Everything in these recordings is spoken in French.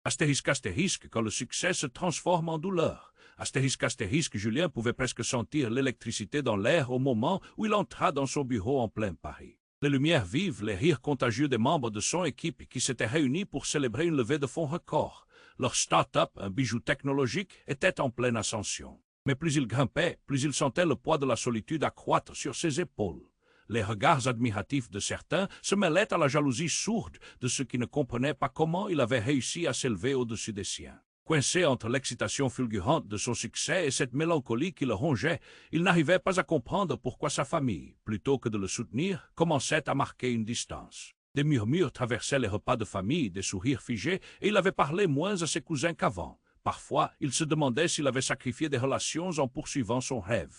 Astérisque astérisque, quand le succès se transforme en douleur. Astérisque astérisque, Julien pouvait presque sentir l'électricité dans l'air au moment où il entra dans son bureau en plein Paris. Les lumières vives, les rires contagieux des membres de son équipe qui s'étaient réunis pour célébrer une levée de fonds record. Leur start-up, un bijou technologique, était en pleine ascension. Mais plus il grimpait, plus il sentait le poids de la solitude accroître sur ses épaules. Les regards admiratifs de certains se mêlaient à la jalousie sourde de ceux qui ne comprenaient pas comment il avait réussi à s'élever au-dessus des siens. Coincé entre l'excitation fulgurante de son succès et cette mélancolie qui le rongeait, il n'arrivait pas à comprendre pourquoi sa famille, plutôt que de le soutenir, commençait à marquer une distance. Des murmures traversaient les repas de famille, des sourires figés, et il avait parlé moins à ses cousins qu'avant. Parfois, il se demandait s'il avait sacrifié des relations en poursuivant son rêve.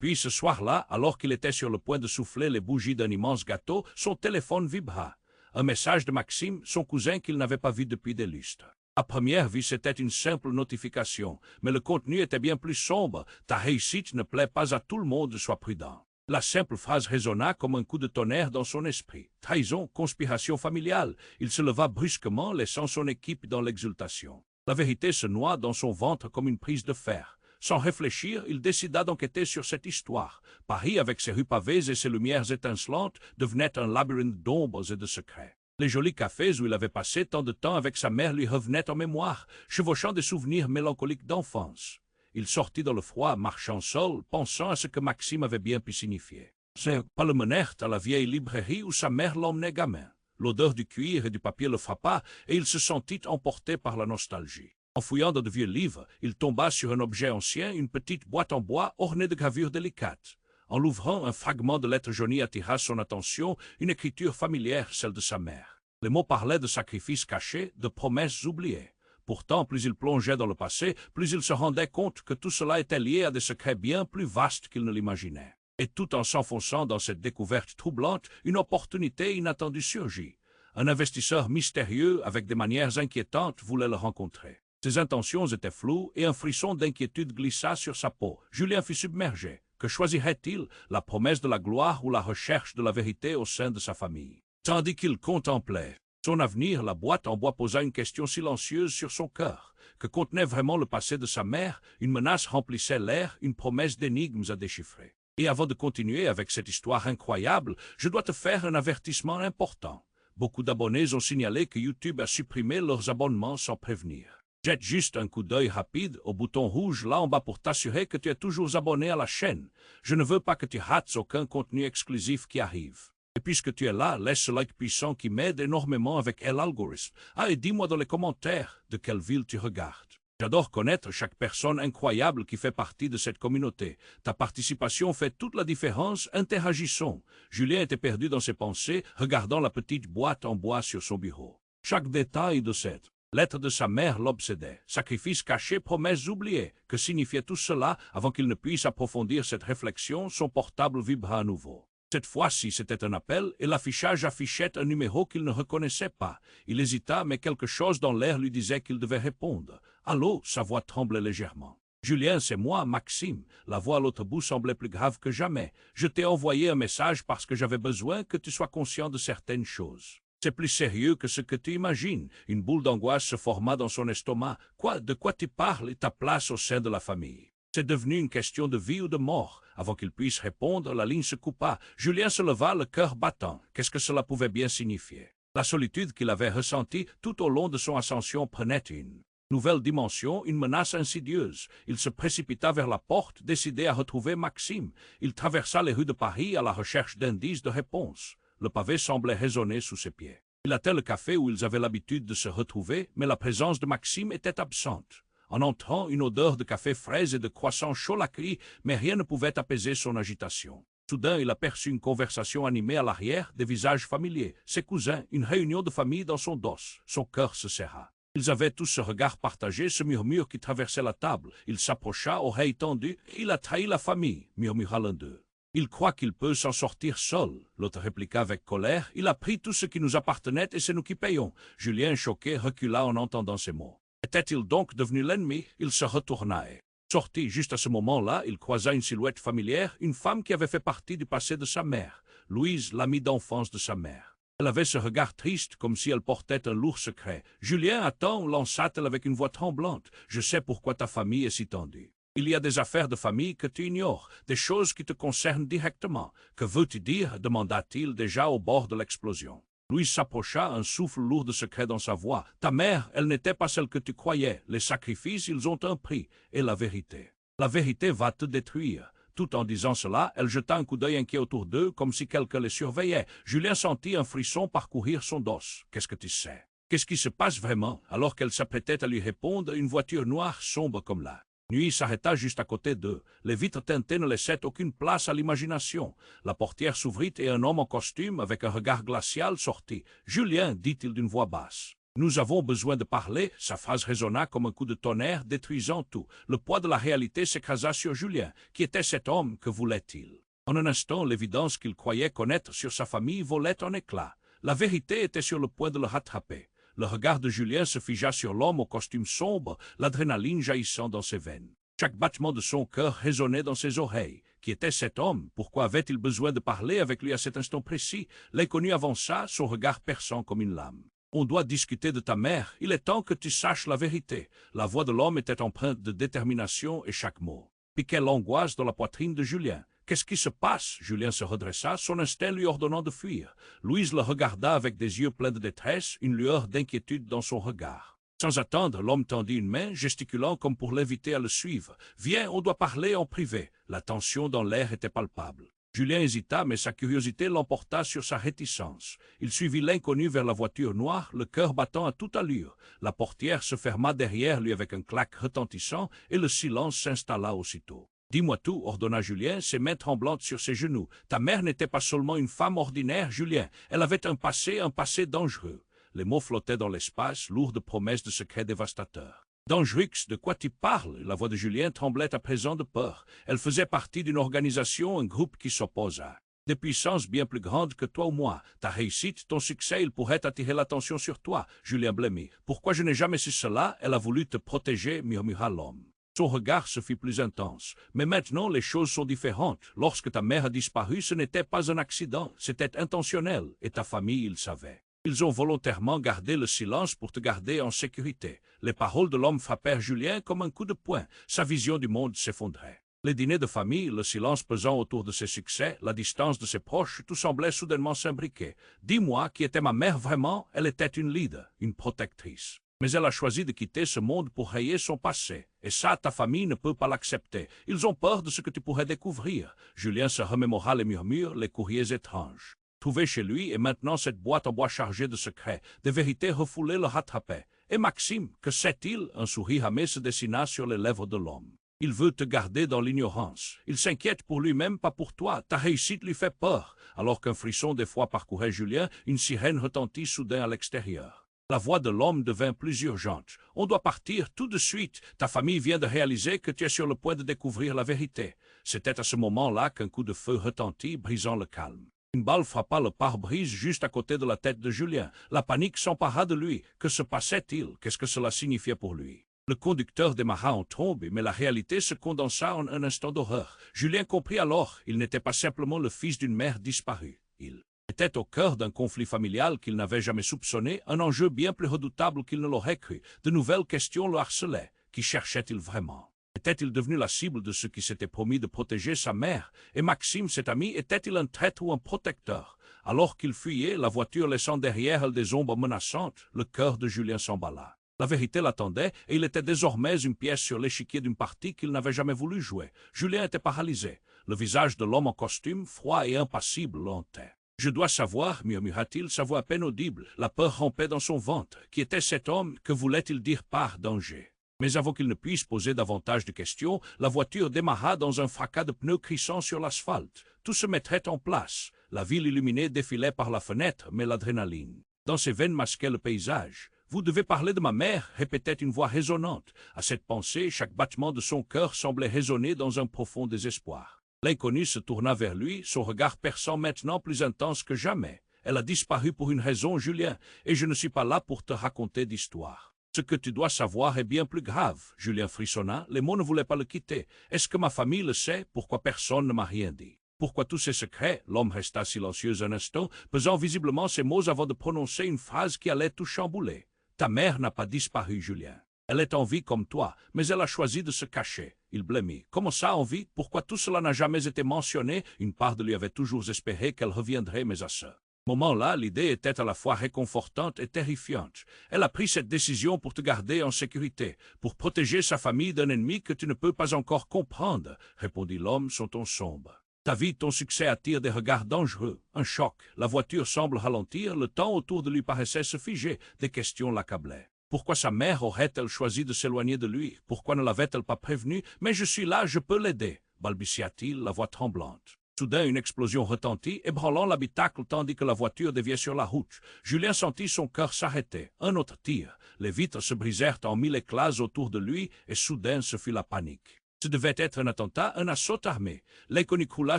Puis ce soir-là, alors qu'il était sur le point de souffler les bougies d'un immense gâteau, son téléphone vibra. Un message de Maxime, son cousin qu'il n'avait pas vu depuis des lustres. À première vue, c'était une simple notification, mais le contenu était bien plus sombre. « Ta réussite ne plaît pas à tout le monde, sois prudent. » La simple phrase résonna comme un coup de tonnerre dans son esprit. Trahison, conspiration familiale. Il se leva brusquement, laissant son équipe dans l'exultation. La vérité se noie dans son ventre comme une prise de fer. Sans réfléchir, il décida d'enquêter sur cette histoire. Paris, avec ses rues pavées et ses lumières étincelantes, devenait un labyrinthe d'ombres et de secrets. Les jolis cafés où il avait passé tant de temps avec sa mère lui revenaient en mémoire, chevauchant des souvenirs mélancoliques d'enfance. Il sortit dans le froid, marchant seul, pensant à ce que Maxime avait bien pu signifier. Ses pas le menèrent à la vieille librairie où sa mère l'emmenait gamin. L'odeur du cuir et du papier le frappa, et il se sentit emporté par la nostalgie. En fouillant dans de vieux livres, il tomba sur un objet ancien, une petite boîte en bois ornée de gravures délicates. En l'ouvrant, un fragment de lettre jaunie attira son attention, une écriture familière, celle de sa mère. Les mots parlaient de sacrifices cachés, de promesses oubliées. Pourtant, plus il plongeait dans le passé, plus il se rendait compte que tout cela était lié à des secrets bien plus vastes qu'il ne l'imaginait. Et tout en s'enfonçant dans cette découverte troublante, une opportunité inattendue surgit. Un investisseur mystérieux, avec des manières inquiétantes, voulait le rencontrer. Ses intentions étaient floues et un frisson d'inquiétude glissa sur sa peau. Julien fut submergé. Que choisirait-il, la promesse de la gloire ou la recherche de la vérité au sein de sa famille? Tandis qu'il contemplait son avenir, la boîte en bois posa une question silencieuse sur son cœur. Que contenait vraiment le passé de sa mère? Une menace remplissait l'air, une promesse d'énigmes à déchiffrer. Et avant de continuer avec cette histoire incroyable, je dois te faire un avertissement important. Beaucoup d'abonnés ont signalé que YouTube a supprimé leurs abonnements sans prévenir. Jette juste un coup d'œil rapide au bouton rouge là en bas pour t'assurer que tu es toujours abonné à la chaîne. Je ne veux pas que tu rates aucun contenu exclusif qui arrive. Et puisque tu es là, laisse ce like puissant qui m'aide énormément avec l'algorithme. Ah, et dis-moi dans les commentaires de quelle ville tu regardes. J'adore connaître chaque personne incroyable qui fait partie de cette communauté. Ta participation fait toute la différence, interagissons. Julien était perdu dans ses pensées, regardant la petite boîte en bois sur son bureau. Chaque détail de cette lettre de sa mère l'obsédait. Sacrifice caché, promesses oubliées. Que signifiait tout cela? Avant qu'il ne puisse approfondir cette réflexion, son portable vibra à nouveau. Cette fois-ci, c'était un appel et l'affichage affichait un numéro qu'il ne reconnaissait pas. Il hésita, mais quelque chose dans l'air lui disait qu'il devait répondre. « Allô ?» Sa voix tremblait légèrement. « Julien, c'est moi, Maxime. » La voix à l'autre bout semblait plus grave que jamais. « Je t'ai envoyé un message parce que j'avais besoin que tu sois conscient de certaines choses. » C'est plus sérieux que ce que tu imagines. Une boule d'angoisse se forma dans son estomac. Quoi? De quoi tu parles et ta place au sein de la famille? C'est devenu une question de vie ou de mort. Avant qu'il puisse répondre, la ligne se coupa. Julien se leva, le cœur battant. Qu'est-ce que cela pouvait bien signifier? La solitude qu'il avait ressentie tout au long de son ascension prenait une nouvelle dimension, une menace insidieuse. Il se précipita vers la porte, décidé à retrouver Maxime. Il traversa les rues de Paris à la recherche d'indices de réponse. Le pavé semblait résonner sous ses pieds. Il hâtait le café où ils avaient l'habitude de se retrouver, mais la présence de Maxime était absente. En entrant, une odeur de café frais et de croissants chauds l'accueillit, mais rien ne pouvait apaiser son agitation. Soudain, il aperçut une conversation animée à l'arrière, des visages familiers, ses cousins, une réunion de famille dans son dos. Son cœur se serra. Ils avaient tous ce regard partagé, ce murmure qui traversait la table. Il s'approcha, oreille tendue. « Il a trahi la famille », murmura l'un d'eux. « Il croit qu'il peut s'en sortir seul », l'autre répliqua avec colère. « Il a pris tout ce qui nous appartenait et c'est nous qui payons. » Julien, choqué, recula en entendant ces mots. Était-il donc devenu l'ennemi? Il se retourna et sortit. Juste à ce moment-là, il croisa une silhouette familière, une femme qui avait fait partie du passé de sa mère, Louise, l'amie d'enfance de sa mère. Elle avait ce regard triste, comme si elle portait un lourd secret. « Julien, attends, lança-t-elle avec une voix tremblante. Je sais pourquoi ta famille est si tendue. Il y a des affaires de famille que tu ignores, des choses qui te concernent directement. Que veux-tu dire » demanda-t-il déjà au bord de l'explosion. Louise s'approcha, un souffle lourd de secret dans sa voix. « Ta mère, elle n'était pas celle que tu croyais. Les sacrifices, ils ont un prix. Et la vérité. La vérité va te détruire. » Tout en disant cela, elle jeta un coup d'œil inquiet autour d'eux, comme si quelqu'un les surveillait. Julien sentit un frisson parcourir son dos. « Qu'est-ce que tu sais? Qu'est-ce qui se passe vraiment ?» Alors qu'elle s'apprêtait à lui répondre, une voiture noire sombre comme la nuit s'arrêta juste à côté d'eux. Les vitres teintées ne laissaient aucune place à l'imagination. La portière s'ouvrit et un homme en costume, avec un regard glacial, sortit. « Julien, dit-il d'une voix basse. Nous avons besoin de parler. » Sa phrase résonna comme un coup de tonnerre, détruisant tout. Le poids de la réalité s'écrasa sur Julien. Qui était cet homme? Que voulait-il? En un instant, l'évidence qu'il croyait connaître sur sa famille volait en éclats. La vérité était sur le point de le rattraper. Le regard de Julien se figea sur l'homme au costume sombre, l'adrénaline jaillissant dans ses veines. Chaque battement de son cœur résonnait dans ses oreilles. Qui était cet homme? Pourquoi avait-il besoin de parler avec lui à cet instant précis? L'inconnu avança, son regard perçant comme une lame. « On doit discuter de ta mère. Il est temps que tu saches la vérité. » La voix de l'homme était empreinte de détermination et chaque mot piquait l'angoisse dans la poitrine de Julien. « Qu'est-ce qui se passe ?» Julien se redressa, son instinct lui ordonnant de fuir. Louise le regarda avec des yeux pleins de détresse, une lueur d'inquiétude dans son regard. Sans attendre, l'homme tendit une main, gesticulant comme pour l'inviter à le suivre. « Viens, on doit parler en privé. » La tension dans l'air était palpable. Julien hésita, mais sa curiosité l'emporta sur sa réticence. Il suivit l'inconnu vers la voiture noire, le cœur battant à toute allure. La portière se ferma derrière lui avec un claque retentissant et le silence s'installa aussitôt. « Dis-moi tout » ordonna Julien, ses mains tremblantes sur ses genoux. « Ta mère n'était pas seulement une femme ordinaire, Julien. Elle avait un passé dangereux. » Les mots flottaient dans l'espace, lourds de promesses de secrets dévastateurs. « Dangereux, de quoi tu parles ?» La voix de Julien tremblait à présent de peur. Elle faisait partie d'une organisation, un groupe qui s'opposa. Des puissances bien plus grandes que toi ou moi. Ta réussite, ton succès, ils pourraient attirer l'attention sur toi. Julien blêmit. « Pourquoi je n'ai jamais su cela? Elle a voulu te protéger, murmura l'homme. Son regard se fit plus intense. « Mais maintenant, les choses sont différentes. Lorsque ta mère a disparu, ce n'était pas un accident, c'était intentionnel, et ta famille, ils savaient. Ils ont volontairement gardé le silence pour te garder en sécurité. » Les paroles de l'homme frappèrent Julien comme un coup de poing. Sa vision du monde s'effondrait. Les dîners de famille, le silence pesant autour de ses succès, la distance de ses proches, tout semblait soudainement s'imbriquer. « Dis-moi, qui était ma mère vraiment? Elle était une leader, une protectrice. Mais elle a choisi de quitter ce monde pour rayer son passé. Et ça, ta famille ne peut pas l'accepter. Ils ont peur de ce que tu pourrais découvrir. » Julien se remémora les murmures, les courriers étranges trouvés chez lui, et maintenant cette boîte en bois chargée de secrets. Des vérités refoulées le rattrapaient. « Et Maxime, que sait-il » Un sourire amer se dessina sur les lèvres de l'homme. « Il veut te garder dans l'ignorance. Il s'inquiète pour lui-même, pas pour toi. Ta réussite lui fait peur. » Alors qu'un frisson d'effroi parcourait Julien, une sirène retentit soudain à l'extérieur. La voix de l'homme devint plus urgente. « On doit partir tout de suite. Ta famille vient de réaliser que tu es sur le point de découvrir la vérité. » C'était à ce moment-là qu'un coup de feu retentit, brisant le calme. Une balle frappa le pare-brise juste à côté de la tête de Julien. La panique s'empara de lui. Que se passait-il? Qu'est-ce que cela signifiait pour lui? Le conducteur démarra en trombe, mais la réalité se condensa en un instant d'horreur. Julien comprit alors, il n'était pas simplement le fils d'une mère disparue. Il était au cœur d'un conflit familial qu'il n'avait jamais soupçonné, un enjeu bien plus redoutable qu'il ne l'aurait cru. De nouvelles questions le harcelaient. Qui cherchait-il vraiment? Était-il devenu la cible de ceux qui s'étaient promis de protéger sa mère? Et Maxime, cet ami, était-il un traître ou un protecteur? Alors qu'il fuyait, la voiture laissant derrière elle des ombres menaçantes, le cœur de Julien s'emballa. La vérité l'attendait, et il était désormais une pièce sur l'échiquier d'une partie qu'il n'avait jamais voulu jouer. Julien était paralysé. Le visage de l'homme en costume, froid et impassible, le hantait. « Je dois savoir, murmura-t-il, sa voix à peine audible. La peur rampait dans son ventre. Qui était cet homme? Que voulait-il dire par danger? » Mais avant qu'il ne puisse poser davantage de questions, la voiture démarra dans un fracas de pneus crissant sur l'asphalte. Tout se mettrait en place. La ville illuminée défilait par la fenêtre, mais l'adrénaline dans ses veines masquait le paysage. « Vous devez parler de ma mère » répétait une voix résonnante. À cette pensée, chaque battement de son cœur semblait résonner dans un profond désespoir. L'inconnu se tourna vers lui, son regard perçant maintenant plus intense que jamais. « Elle a disparu pour une raison, Julien, et je ne suis pas là pour te raconter d'histoire. Ce que tu dois savoir est bien plus grave. » Julien frissonna, les mots ne voulaient pas le quitter. « Est-ce que ma famille le sait? Pourquoi personne ne m'a rien dit? Pourquoi tous ces secrets? L'homme resta silencieux un instant, pesant visiblement ses mots avant de prononcer une phrase qui allait tout chambouler. Ta mère n'a pas disparu, Julien. Elle est en vie comme toi, mais elle a choisi de se cacher. Il blêmit. Comment ça, en vie? Pourquoi tout cela n'a jamais été mentionné? Une part de lui avait toujours espéré qu'elle reviendrait, mais à ce moment-là, l'idée était à la fois réconfortante et terrifiante. Elle a pris cette décision pour te garder en sécurité, pour protéger sa famille d'un ennemi que tu ne peux pas encore comprendre, répondit l'homme son ton sombre. Ta vie, ton succès attire des regards dangereux, un choc. La voiture semble ralentir, le temps autour de lui paraissait se figer, des questions l'accablaient. Pourquoi sa mère aurait-elle choisi de s'éloigner de lui? Pourquoi ne l'avait-elle pas prévenu? Mais je suis là, je peux l'aider, balbutia-t-il, la voix tremblante. Soudain, une explosion retentit, ébranlant l'habitacle tandis que la voiture déviait sur la route. Julien sentit son cœur s'arrêter. Un autre tir. Les vitres se brisèrent en mille éclats autour de lui, et soudain ce fut la panique. Ce devait être un attentat, un assaut armé. L'inconnu croula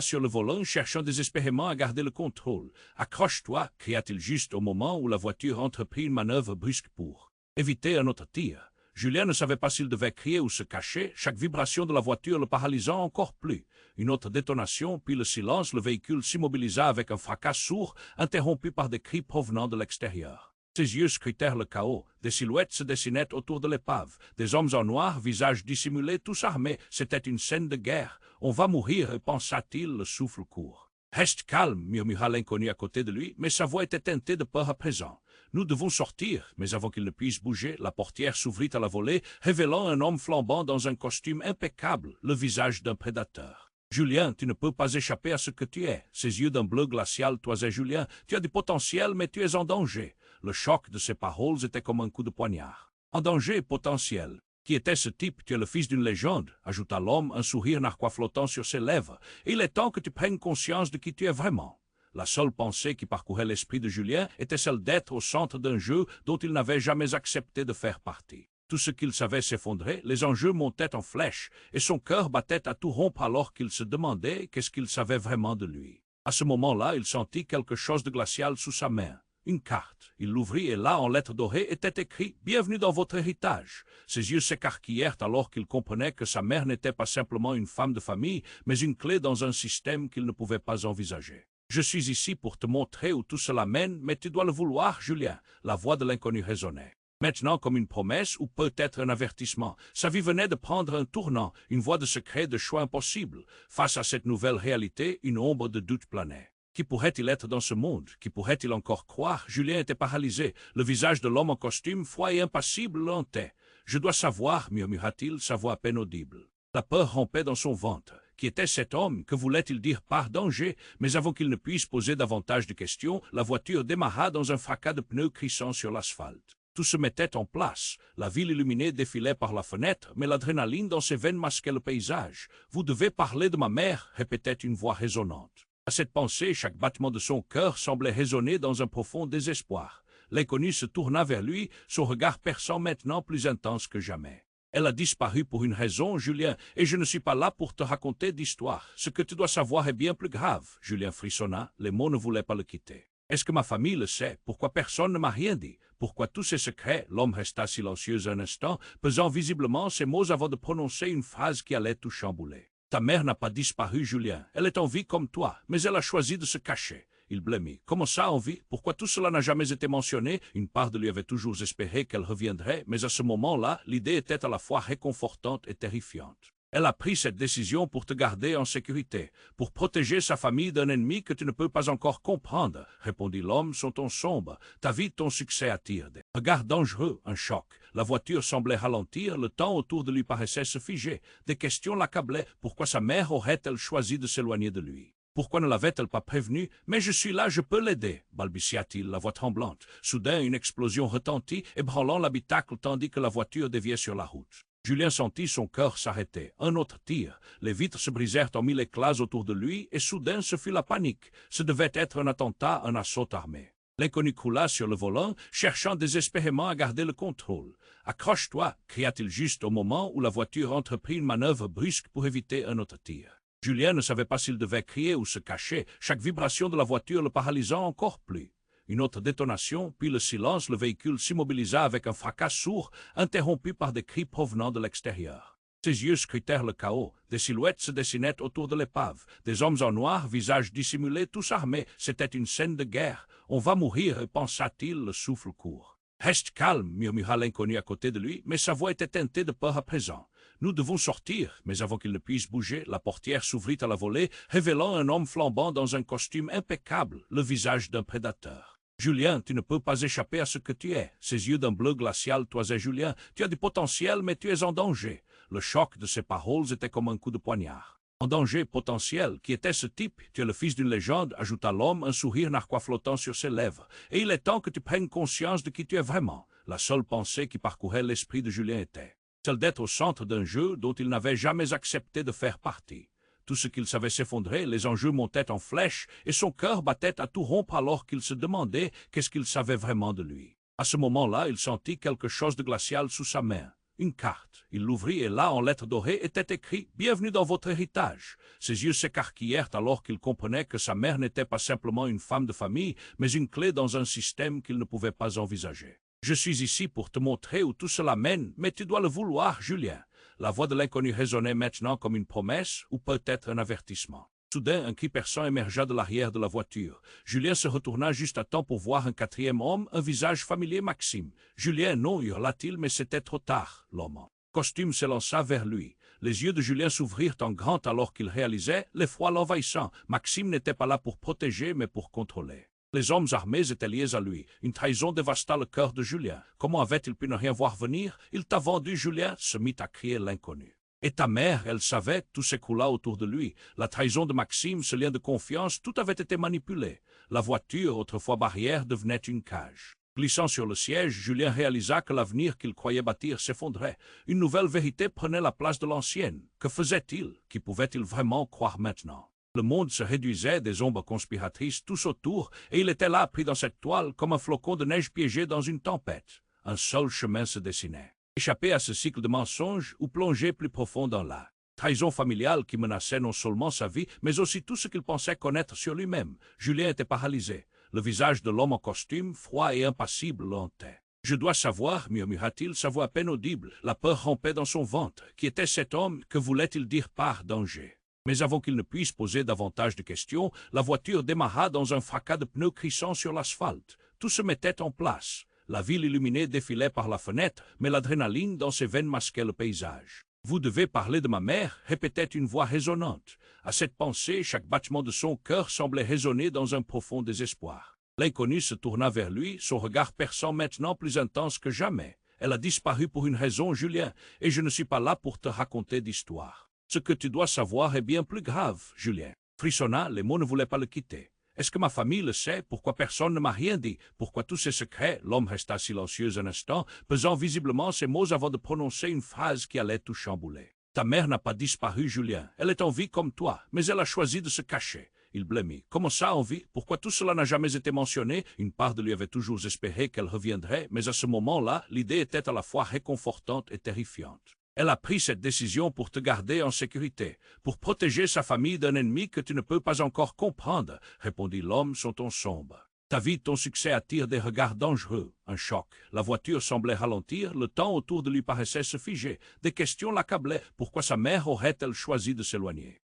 sur le volant, cherchant désespérément à garder le contrôle. « Accroche-toi » cria-t-il juste au moment où la voiture entreprit une manœuvre brusque pour éviter un autre tir. Julien ne savait pas s'il devait crier ou se cacher, chaque vibration de la voiture le paralysant encore plus. Une autre détonation, puis le silence, le véhicule s'immobilisa avec un fracas sourd, interrompu par des cris provenant de l'extérieur. Ses yeux scrutèrent le chaos, des silhouettes se dessinaient autour de l'épave, des hommes en noir, visages dissimulés, tous armés, c'était une scène de guerre. On va mourir, pensa-t-il, le souffle court. Reste calme, murmura l'inconnu à côté de lui, mais sa voix était teintée de peur à présent. Nous devons sortir, mais avant qu'il ne puisse bouger, la portière s'ouvrit à la volée, révélant un homme flambant dans un costume impeccable, le visage d'un prédateur. Julien, tu ne peux pas échapper à ce que tu es. Ses yeux d'un bleu glacial toisaient Julien. Tu as du potentiel, mais tu es en danger. Le choc de ses paroles était comme un coup de poignard. En danger potentiel. Qui était ce type? Tu es le fils d'une légende, ajouta l'homme, un sourire narquois flottant sur ses lèvres. Et il est temps que tu prennes conscience de qui tu es vraiment. La seule pensée qui parcourait l'esprit de Julien était celle d'être au centre d'un jeu dont il n'avait jamais accepté de faire partie. Tout ce qu'il savait s'effondrait, les enjeux montaient en flèche, et son cœur battait à tout rompre alors qu'il se demandait qu'est-ce qu'il savait vraiment de lui. À ce moment-là, il sentit quelque chose de glacial sous sa main. Une carte. Il l'ouvrit et là, en lettres dorées, était écrit « Bienvenue dans votre héritage ». Ses yeux s'écarquillèrent alors qu'il comprenait que sa mère n'était pas simplement une femme de famille, mais une clé dans un système qu'il ne pouvait pas envisager. « Je suis ici pour te montrer où tout cela mène, mais tu dois le vouloir, Julien », la voix de l'inconnu résonnait. Maintenant comme une promesse ou peut-être un avertissement. Sa vie venait de prendre un tournant, une voie de secret, de choix impossible. Face à cette nouvelle réalité, une ombre de doute planait. Qui pourrait-il être dans ce monde? Qui pourrait-il encore croire? Julien était paralysé. Le visage de l'homme en costume, froid et impassible, le hantait. « Je dois savoir » murmura-t-il, sa voix à peine audible. La peur rampait dans son ventre. Qui était cet homme? Que voulait-il dire par danger? Mais avant qu'il ne puisse poser davantage de questions, la voiture démarra dans un fracas de pneus crissant sur l'asphalte. Tout se mettait en place. La ville illuminée défilait par la fenêtre, mais l'adrénaline dans ses veines masquait le paysage. « Vous devez parler de ma mère » répétait une voix résonnante. À cette pensée, chaque battement de son cœur semblait résonner dans un profond désespoir. L'inconnu se tourna vers lui, son regard perçant maintenant plus intense que jamais. « Elle a disparu pour une raison, Julien, et je ne suis pas là pour te raconter d'histoire. Ce que tu dois savoir est bien plus grave. » Julien frissonna, les mots ne voulaient pas le quitter. « Est-ce que ma famille le sait? Pourquoi personne ne m'a rien dit? Pourquoi tous ces secrets ?» L'homme resta silencieux un instant, pesant visiblement ses mots avant de prononcer une phrase qui allait tout chambouler. « Ta mère n'a pas disparu, Julien. Elle est en vie comme toi, mais elle a choisi de se cacher. » Il blêmit. « Comment ça, en vie? Pourquoi tout cela n'a jamais été mentionné ?» Une part de lui avait toujours espéré qu'elle reviendrait, mais à ce moment-là, l'idée était à la fois réconfortante et terrifiante. Elle a pris cette décision pour te garder en sécurité, pour protéger sa famille d'un ennemi que tu ne peux pas encore comprendre, répondit l'homme son ton sombre. Ta vie, ton succès attire des regards dangereux, un choc. La voiture semblait ralentir, le temps autour de lui paraissait se figer. Des questions l'accablaient. Pourquoi sa mère aurait-elle choisi de s'éloigner de lui? Pourquoi ne l'avait-elle pas prévenu? « Mais je suis là, je peux l'aider » balbutia-t-il, la voix tremblante. Soudain, une explosion retentit, ébranlant l'habitacle tandis que la voiture déviait sur la route. Julien sentit son cœur s'arrêter. Un autre tir. Les vitres se brisèrent en mille éclats autour de lui, et soudain ce fut la panique. Ce devait être un attentat, un assaut armé. L'inconnu croula sur le volant, cherchant désespérément à garder le contrôle. « Accroche-toi » cria-t-il juste au moment où la voiture entreprit une manœuvre brusque pour éviter un autre tir. Julien ne savait pas s'il devait crier ou se cacher, chaque vibration de la voiture le paralysant encore plus. Une autre détonation, puis le silence, le véhicule s'immobilisa avec un fracas sourd, interrompu par des cris provenant de l'extérieur. Ses yeux scrutèrent le chaos, des silhouettes se dessinaient autour de l'épave, des hommes en noir, visages dissimulés, tous armés, c'était une scène de guerre. On va mourir, pensa-t-il, le souffle court. Reste calme, murmura l'inconnu à côté de lui, mais sa voix était teintée de peur à présent. Nous devons sortir, mais avant qu'il ne puisse bouger, la portière s'ouvrit à la volée, révélant un homme flambant dans un costume impeccable, le visage d'un prédateur. Julien, tu ne peux pas échapper à ce que tu es. Ses yeux d'un bleu glacial toisaient Julien. Tu as du potentiel, mais tu es en danger. Le choc de ses paroles était comme un coup de poignard. En danger potentiel, qui était ce type? Tu es le fils d'une légende, ajouta l'homme, un sourire narquois flottant sur ses lèvres. Et il est temps que tu prennes conscience de qui tu es vraiment. La seule pensée qui parcourait l'esprit de Julien était celle d'être au centre d'un jeu dont il n'avait jamais accepté de faire partie. Tout ce qu'il savait s'effondrer, les enjeux montaient en flèche, et son cœur battait à tout rompre alors qu'il se demandait qu'est-ce qu'il savait vraiment de lui. À ce moment-là, il sentit quelque chose de glacial sous sa main. Une carte. Il l'ouvrit et là, en lettres dorées, était écrit « Bienvenue dans votre héritage ». Ses yeux s'écarquillèrent alors qu'il comprenait que sa mère n'était pas simplement une femme de famille, mais une clé dans un système qu'il ne pouvait pas envisager. « Je suis ici pour te montrer où tout cela mène, mais tu dois le vouloir, Julien. » La voix de l'inconnu résonnait maintenant comme une promesse ou peut-être un avertissement. Soudain, un cri perçant émergea de l'arrière de la voiture. Julien se retourna juste à temps pour voir un quatrième homme, un visage familier, Maxime. « Julien, non » hurla-t-il, mais c'était trop tard. L'homme en costume s'élança vers lui. Les yeux de Julien s'ouvrirent en grand alors qu'il réalisait l'effroi l'envahissant. Maxime n'était pas là pour protéger, mais pour contrôler. Les hommes armés étaient liés à lui. Une trahison dévasta le cœur de Julien. Comment avait-il pu ne rien voir venir? Il t'a vendu, Julien, se mit à crier l'inconnu. Et ta mère, elle savait, tout s'écroula autour de lui. La trahison de Maxime, ce lien de confiance, tout avait été manipulé. La voiture, autrefois barrière, devenait une cage. Glissant sur le siège, Julien réalisa que l'avenir qu'il croyait bâtir s'effondrait. Une nouvelle vérité prenait la place de l'ancienne. Que faisait-il? Qui pouvait-il vraiment croire maintenant? Le monde se réduisait, des ombres conspiratrices tous autour, et il était là, pris dans cette toile, comme un flocon de neige piégé dans une tempête. Un seul chemin se dessinait. Échapper à ce cycle de mensonges ou plonger plus profond dans la trahison familiale qui menaçait non seulement sa vie, mais aussi tout ce qu'il pensait connaître sur lui-même. Julien était paralysé. Le visage de l'homme en costume, froid et impassible, le hantait. « Je dois savoir, murmura-t-il, sa voix à peine audible. La peur rampait dans son ventre. Qui était cet homme? Que voulait-il dire par danger? Mais avant qu'il ne puisse poser davantage de questions, la voiture démarra dans un fracas de pneus crissant sur l'asphalte. Tout se mettait en place. La ville illuminée défilait par la fenêtre, mais l'adrénaline dans ses veines masquait le paysage. « Vous devez parler de ma mère » répétait une voix résonnante. À cette pensée, chaque battement de son cœur semblait résonner dans un profond désespoir. L'inconnu se tourna vers lui, son regard perçant maintenant plus intense que jamais. « Elle a disparu pour une raison, Julien, et je ne suis pas là pour te raconter d'histoire. Ce que tu dois savoir est bien plus grave, Julien. » Frissonna, les mots ne voulaient pas le quitter. « Est-ce que ma famille le sait? Pourquoi personne ne m'a rien dit? Pourquoi tous ces secrets ?» L'homme resta silencieux un instant, pesant visiblement ses mots avant de prononcer une phrase qui allait tout chambouler. « Ta mère n'a pas disparu, Julien. Elle est en vie comme toi, mais elle a choisi de se cacher. » Il blêmit. « Comment ça, en vie? Pourquoi tout cela n'a jamais été mentionné? » Une part de lui avait toujours espéré qu'elle reviendrait, mais à ce moment-là, l'idée était à la fois réconfortante et terrifiante. Elle a pris cette décision pour te garder en sécurité, pour protéger sa famille d'un ennemi que tu ne peux pas encore comprendre, répondit l'homme son ton sombre. Ta vie, ton succès attirent des regards dangereux. Un choc. La voiture semblait ralentir, le temps autour de lui paraissait se figer. Des questions l'accablaient. Pourquoi sa mère aurait-elle choisi de s'éloigner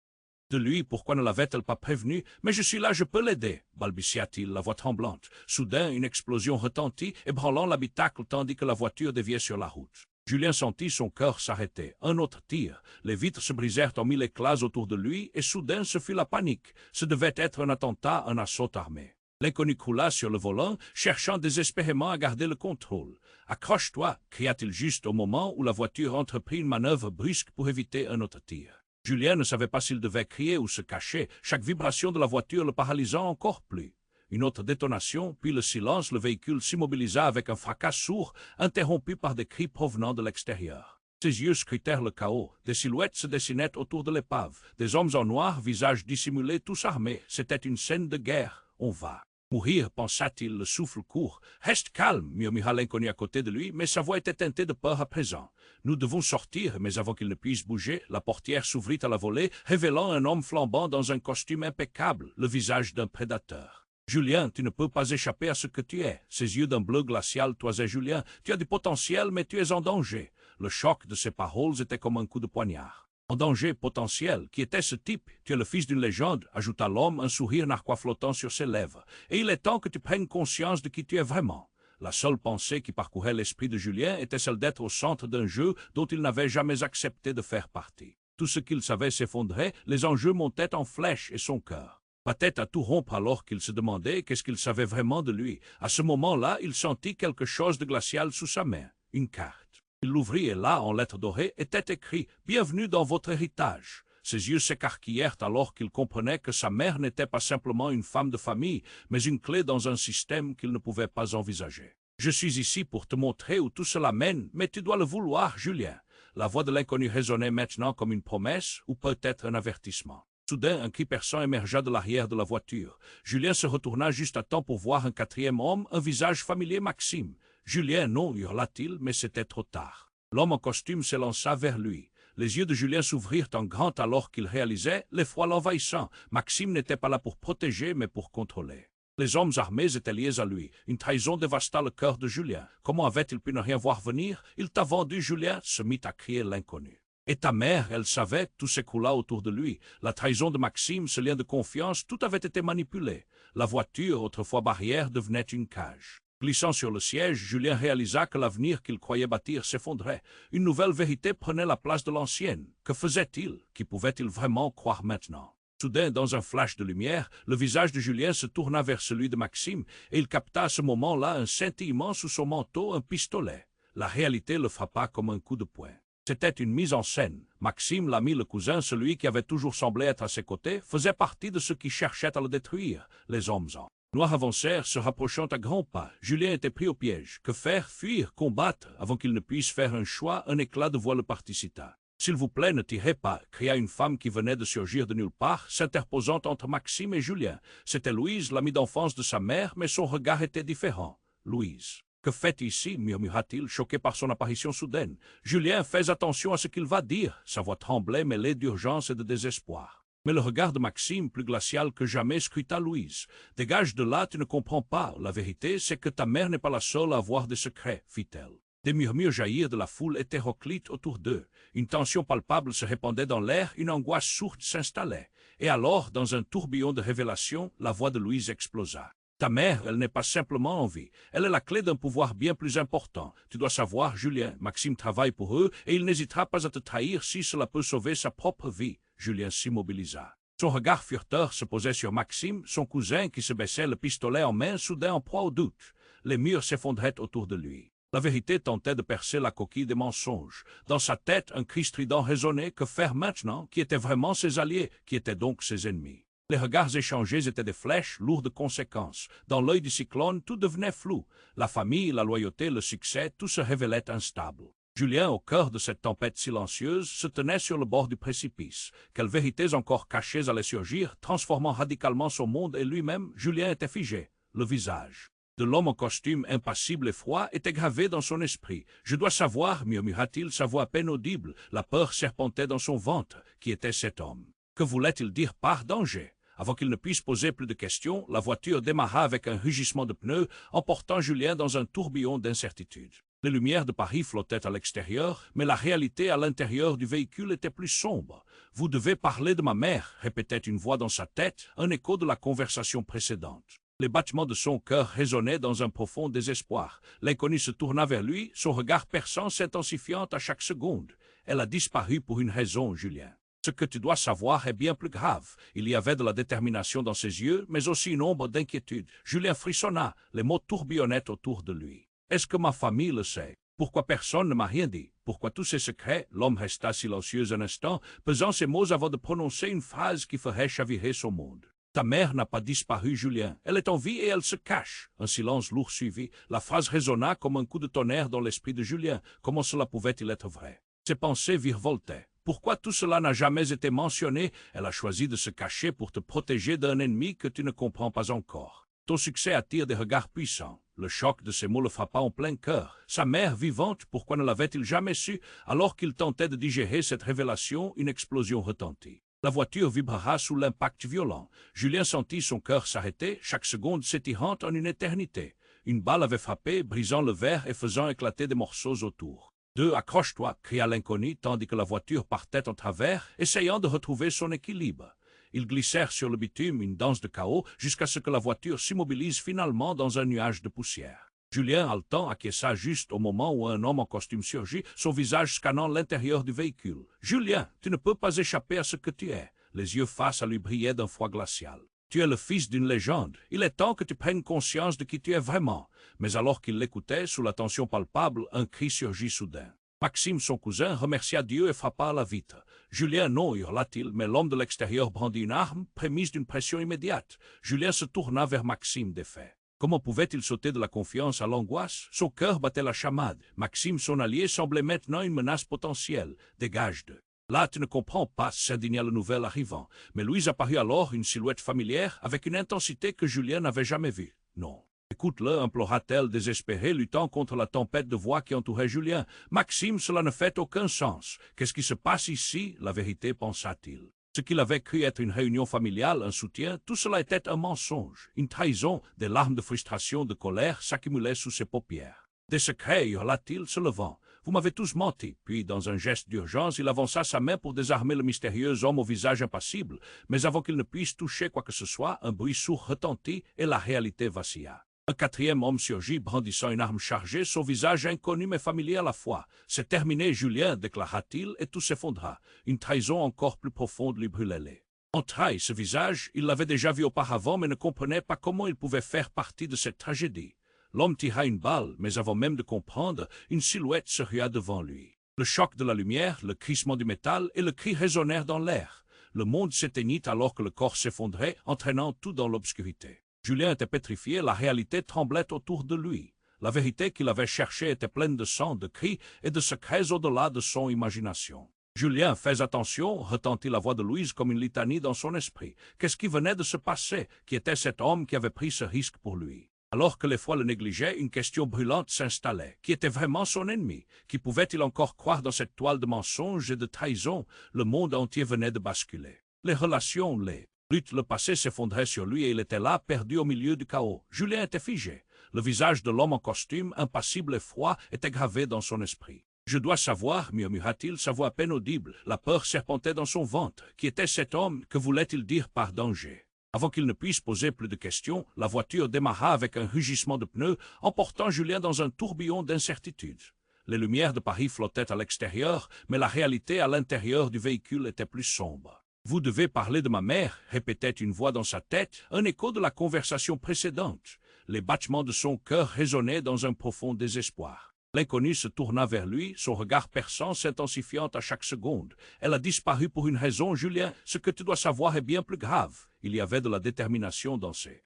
de lui? Pourquoi ne l'avait-elle pas prévenu? Mais je suis là, je peux l'aider, balbutia-t-il, la voix tremblante. Soudain, une explosion retentit, ébranlant l'habitacle tandis que la voiture déviait sur la route. Julien sentit son cœur s'arrêter. Un autre tir. Les vitres se brisèrent en mille éclats autour de lui, et soudain ce fut la panique. Ce devait être un attentat, un assaut armé. L'inconnu croula sur le volant, cherchant désespérément à garder le contrôle. « Accroche-toi » cria-t-il juste au moment où la voiture entreprit une manœuvre brusque pour éviter un autre tir. Julien ne savait pas s'il devait crier ou se cacher, chaque vibration de la voiture le paralysant encore plus. Une autre détonation, puis le silence, le véhicule s'immobilisa avec un fracas sourd, interrompu par des cris provenant de l'extérieur. Ses yeux scrutèrent le chaos, des silhouettes se dessinaient autour de l'épave, des hommes en noir, visages dissimulés, tous armés. C'était une scène de guerre. On va mourir, pensa-t-il, le souffle court. « Reste calme » murmura l'inconnu à côté de lui, mais sa voix était teintée de peur à présent. « Nous devons sortir » mais avant qu'il ne puisse bouger, la portière s'ouvrit à la volée, révélant un homme flambant dans un costume impeccable, le visage d'un prédateur. « Julien, tu ne peux pas échapper à ce que tu es. » Ses yeux d'un bleu glacial toisaient Julien. « Tu as du potentiel, mais tu es en danger. » Le choc de ses paroles était comme un coup de poignard. En danger potentiel, qui était ce type? Tu es le fils d'une légende, ajouta l'homme, un sourire narquois flottant sur ses lèvres. Et il est temps que tu prennes conscience de qui tu es vraiment. La seule pensée qui parcourait l'esprit de Julien était celle d'être au centre d'un jeu dont il n'avait jamais accepté de faire partie. Tout ce qu'il savait s'effondrait, les enjeux montaient en flèche et son cœur battait à tout rompre alors qu'il se demandait qu'est-ce qu'il savait vraiment de lui. À ce moment-là, il sentit quelque chose de glacial sous sa main, une carte. Il l'ouvrit et là, en lettres dorées, était écrit « Bienvenue dans votre héritage ». Ses yeux s'écarquillèrent alors qu'il comprenait que sa mère n'était pas simplement une femme de famille, mais une clé dans un système qu'il ne pouvait pas envisager. « Je suis ici pour te montrer où tout cela mène, mais tu dois le vouloir, Julien. » La voix de l'inconnu résonnait maintenant comme une promesse ou peut-être un avertissement. Soudain, un cri perçant émergea de l'arrière de la voiture. Julien se retourna juste à temps pour voir un quatrième homme, un visage familier, Maxime. « Julien, non » hurla-t-il, mais c'était trop tard. L'homme en costume s'élança vers lui. Les yeux de Julien s'ouvrirent en grand alors qu'il réalisait l'effroi l'envahissant. Maxime n'était pas là pour protéger, mais pour contrôler. Les hommes armés étaient liés à lui. Une trahison dévasta le cœur de Julien. Comment avait-il pu ne rien voir venir? « Il t'a vendu, Julien » se mit à crier l'inconnu. Et ta mère, elle savait, tout s'écoula autour de lui. La trahison de Maxime, ce lien de confiance, tout avait été manipulé. La voiture, autrefois barrière, devenait une cage. Glissant sur le siège, Julien réalisa que l'avenir qu'il croyait bâtir s'effondrait. Une nouvelle vérité prenait la place de l'ancienne. Que faisait-il? Qui pouvait-il vraiment croire maintenant? Soudain, dans un flash de lumière, le visage de Julien se tourna vers celui de Maxime, et il capta à ce moment-là un scintillement sous son manteau, un pistolet. La réalité le frappa comme un coup de poing. C'était une mise en scène. Maxime, l'ami, le cousin, celui qui avait toujours semblé être à ses côtés, faisait partie de ceux qui cherchaient à le détruire. Les hommes en noir avancèrent, se rapprochant à grands pas. Julien était pris au piège. Que faire? Fuir? Combattre? Avant qu'il ne puisse faire un choix, un éclat de voix le particita. « S'il vous plaît, ne tirez pas » cria une femme qui venait de surgir de nulle part, s'interposant entre Maxime et Julien. C'était Louise, l'amie d'enfance de sa mère, mais son regard était différent. Louise. « Que faites ici » murmura-t-il, choqué par son apparition soudaine. « Julien, fais attention à ce qu'il va dire » Sa voix tremblait, mêlée d'urgence et de désespoir. Mais le regard de Maxime, plus glacial que jamais, scruta Louise. « Dégage de là, tu ne comprends pas. La vérité, c'est que ta mère n'est pas la seule à avoir des secrets, fit-elle. » Des murmures jaillirent de la foule hétéroclite autour d'eux. Une tension palpable se répandait dans l'air, une angoisse sourde s'installait. Et alors, dans un tourbillon de révélations, la voix de Louise explosa. « Ta mère, elle n'est pas simplement en vie. Elle est la clé d'un pouvoir bien plus important. Tu dois savoir, Julien, Maxime travaille pour eux et il n'hésitera pas à te trahir si cela peut sauver sa propre vie. » Julien s'immobilisa. Son regard furteur se posait sur Maxime, son cousin qui se baissait le pistolet en main, soudain en proie au doute. Les murs s'effondraient autour de lui. La vérité tentait de percer la coquille des mensonges. Dans sa tête, un cri strident résonnait. Que faire maintenant? Qui étaient vraiment ses alliés? Qui étaient donc ses ennemis? Les regards échangés étaient des flèches lourdes de conséquences. Dans l'œil du cyclone, tout devenait flou. La famille, la loyauté, le succès, tout se révélait instable. Julien, au cœur de cette tempête silencieuse, se tenait sur le bord du précipice. Quelles vérités encore cachées allaient surgir, transformant radicalement son monde et lui-même? Julien était figé, le visage de l'homme en costume impassible et froid était gravé dans son esprit. « Je dois savoir » murmura-t-il, sa voix à peine audible. La peur serpentait dans son ventre. Qui était cet homme? Que voulait-il dire par danger? Avant qu'il ne puisse poser plus de questions, la voiture démarra avec un rugissement de pneus, emportant Julien dans un tourbillon d'incertitude. Les lumières de Paris flottaient à l'extérieur, mais la réalité à l'intérieur du véhicule était plus sombre. « Vous devez parler de ma mère » répétait une voix dans sa tête, un écho de la conversation précédente. Les battements de son cœur résonnaient dans un profond désespoir. L'inconnu se tourna vers lui, son regard perçant s'intensifiant à chaque seconde. « Elle a disparu pour une raison, Julien. Ce que tu dois savoir est bien plus grave. » Il y avait de la détermination dans ses yeux, mais aussi une ombre d'inquiétude. Julien frissonna, les mots tourbillonnaient autour de lui. « Est-ce que ma famille le sait? Pourquoi personne ne m'a rien dit? Pourquoi tous ces secrets ?» L'homme resta silencieux un instant, pesant ses mots avant de prononcer une phrase qui ferait chavirer son monde. « Ta mère n'a pas disparu, Julien. Elle est en vie et elle se cache. » Un silence lourd suivit. La phrase résonna comme un coup de tonnerre dans l'esprit de Julien. Comment cela pouvait-il être vrai? Ses pensées virevoltaient. Pourquoi tout cela n'a jamais été mentionné? Elle a choisi de se cacher pour te protéger d'un ennemi que tu ne comprends pas encore. Ton succès attire des regards puissants. Le choc de ces mots le frappa en plein cœur. Sa mère vivante, pourquoi ne l'avait-il jamais su? Alors qu'il tentait de digérer cette révélation, une explosion retentit. La voiture vibrera sous l'impact violent. Julien sentit son cœur s'arrêter, chaque seconde s'étirant en une éternité. Une balle avait frappé, brisant le verre et faisant éclater des morceaux autour. 2. Accroche-toi, cria l'inconnu tandis que la voiture partait en travers, essayant de retrouver son équilibre. Ils glissèrent sur le bitume une danse de chaos jusqu'à ce que la voiture s'immobilise finalement dans un nuage de poussière. Julien, haletant, acquiesça juste au moment où un homme en costume surgit, son visage scannant l'intérieur du véhicule. « Julien, tu ne peux pas échapper à ce que tu es. » Les yeux face à lui brillaient d'un froid glacial. « Tu es le fils d'une légende. Il est temps que tu prennes conscience de qui tu es vraiment. » Mais alors qu'il l'écoutait, sous la tension palpable, un cri surgit soudain. Maxime, son cousin, remercia Dieu et frappa à la vitre. Julien, non, hurla-t-il, mais l'homme de l'extérieur brandit une arme, prémisse d'une pression immédiate. Julien se tourna vers Maxime défait. Comment pouvait-il sauter de la confiance à l'angoisse? Son cœur battait la chamade. Maxime, son allié, semblait maintenant une menace potentielle. Dégage de... Là, tu ne comprends pas, s'indigna le nouvel arrivant. Mais Louise apparut alors, une silhouette familière, avec une intensité que Julien n'avait jamais vue. Non. Écoute-le, implora-t-elle désespérée, luttant contre la tempête de voix qui entourait Julien. Maxime, cela ne fait aucun sens. Qu'est-ce qui se passe ici? La vérité, pensa-t-il. Ce qu'il avait cru être une réunion familiale, un soutien, tout cela était un mensonge, une trahison. Des larmes de frustration, de colère s'accumulaient sous ses paupières. Des secrets, hurla-t-il, se levant. Vous m'avez tous menti. Puis, dans un geste d'urgence, il avança sa main pour désarmer le mystérieux homme au visage impassible. Mais avant qu'il ne puisse toucher quoi que ce soit, un bruit sourd retentit et la réalité vacilla. Un quatrième homme surgit, brandissant une arme chargée, son visage inconnu mais familier à la fois. « C'est terminé, Julien, déclara-t-il, et tout s'effondra. Une trahison encore plus profonde lui brûlait les. En trahi, ce visage, il l'avait déjà vu auparavant, mais ne comprenait pas comment il pouvait faire partie de cette tragédie. L'homme tira une balle, mais avant même de comprendre, une silhouette se rua devant lui. Le choc de la lumière, le crissement du métal et le cri résonnèrent dans l'air. Le monde s'éteignit alors que le corps s'effondrait, entraînant tout dans l'obscurité. Julien était pétrifié, la réalité tremblait autour de lui. La vérité qu'il avait cherchée était pleine de sang, de cris et de secrets au-delà de son imagination. Julien, fais attention, retentit la voix de Louise comme une litanie dans son esprit. Qu'est-ce qui venait de se passer? Qui était cet homme qui avait pris ce risque pour lui? Alors que les foi le négligeaient, une question brûlante s'installait. Qui était vraiment son ennemi? Qui pouvait-il encore croire dans cette toile de mensonges et de trahison? Le monde entier venait de basculer. Les relations, le passé s'effondrait sur lui et il était là, perdu au milieu du chaos. Julien était figé. Le visage de l'homme en costume, impassible et froid, était gravé dans son esprit. « Je dois savoir, murmura-t-il, sa voix à peine audible. La peur serpentait dans son ventre. Qui était cet homme? Que voulait-il dire par danger? » Avant qu'il ne puisse poser plus de questions, la voiture démarra avec un rugissement de pneus, emportant Julien dans un tourbillon d'incertitude. Les lumières de Paris flottaient à l'extérieur, mais la réalité à l'intérieur du véhicule était plus sombre. « Vous devez parler de ma mère » répétait une voix dans sa tête, un écho de la conversation précédente. Les battements de son cœur résonnaient dans un profond désespoir. L'inconnu se tourna vers lui, son regard perçant s'intensifiant à chaque seconde. « Elle a disparu pour une raison, Julien. Ce que tu dois savoir est bien plus grave. » Il y avait de la détermination dans ses